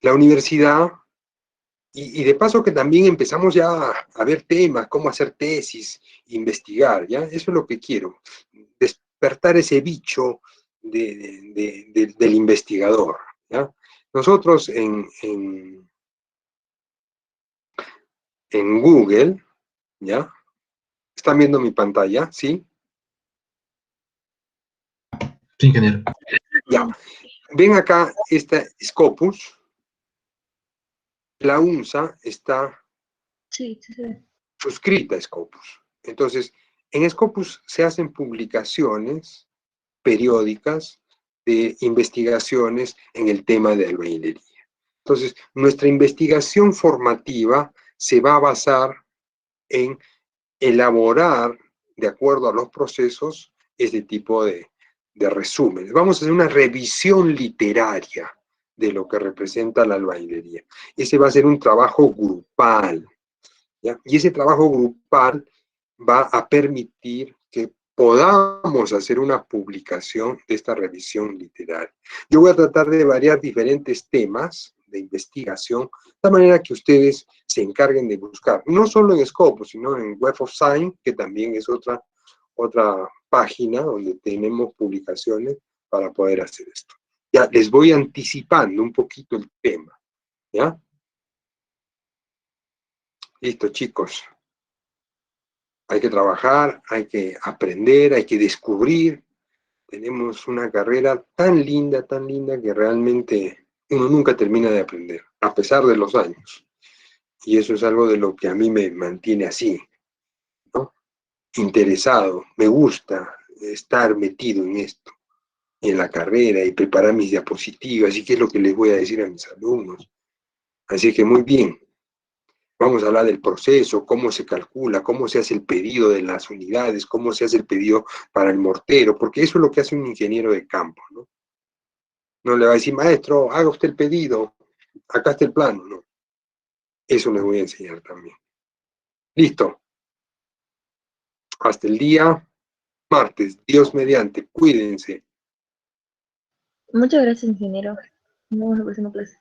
La universidad, y de paso que también empezamos ya a ver temas, cómo hacer tesis, investigar, ¿ya? Eso es lo que quiero, despertar ese bicho del investigador, ¿ya? Nosotros en Google, ¿ya? ¿Están viendo mi pantalla? ¿Sí? Sí, ingeniero. Ya. Ven acá esta Scopus. La UNSA está Sí, sí, sí. suscrita a Scopus. Entonces, en Scopus se hacen publicaciones periódicas de investigaciones en el tema de albañilería. Entonces, nuestra investigación formativa se va a basar en elaborar, de acuerdo a los procesos, este tipo de resúmenes. Vamos a hacer una revisión literaria de lo que representa la albañilería. Ese va a ser un trabajo grupal, ¿ya? Y ese trabajo grupal va a permitir que podamos hacer una publicación de esta revisión literaria. Yo voy a tratar de variar diferentes temas de investigación, de manera que ustedes se encarguen de buscar, no solo en Scopus, sino en Web of Science, que también es otra página donde tenemos publicaciones para poder hacer esto. Ya les voy anticipando un poquito el tema, ¿ya? Listo, chicos. Hay que trabajar, hay que aprender, hay que descubrir. Tenemos una carrera tan linda que realmente uno nunca termina de aprender, a pesar de los años. Y eso es algo de lo que a mí me mantiene así, ¿no? Interesado, me gusta estar metido en esto, en la carrera y preparar mis diapositivas, y qué es lo que les voy a decir a mis alumnos. Así que muy bien. Vamos a hablar del proceso, cómo se calcula, cómo se hace el pedido de las unidades, cómo se hace el pedido para el mortero, porque eso es lo que hace un ingeniero de campo, ¿no? No le va a decir, maestro, haga usted el pedido, acá está el plano, no. Eso les voy a enseñar también. Listo. Hasta el día martes, Dios mediante, cuídense. Muchas gracias, ingeniero. Nos vemos en la próxima clase.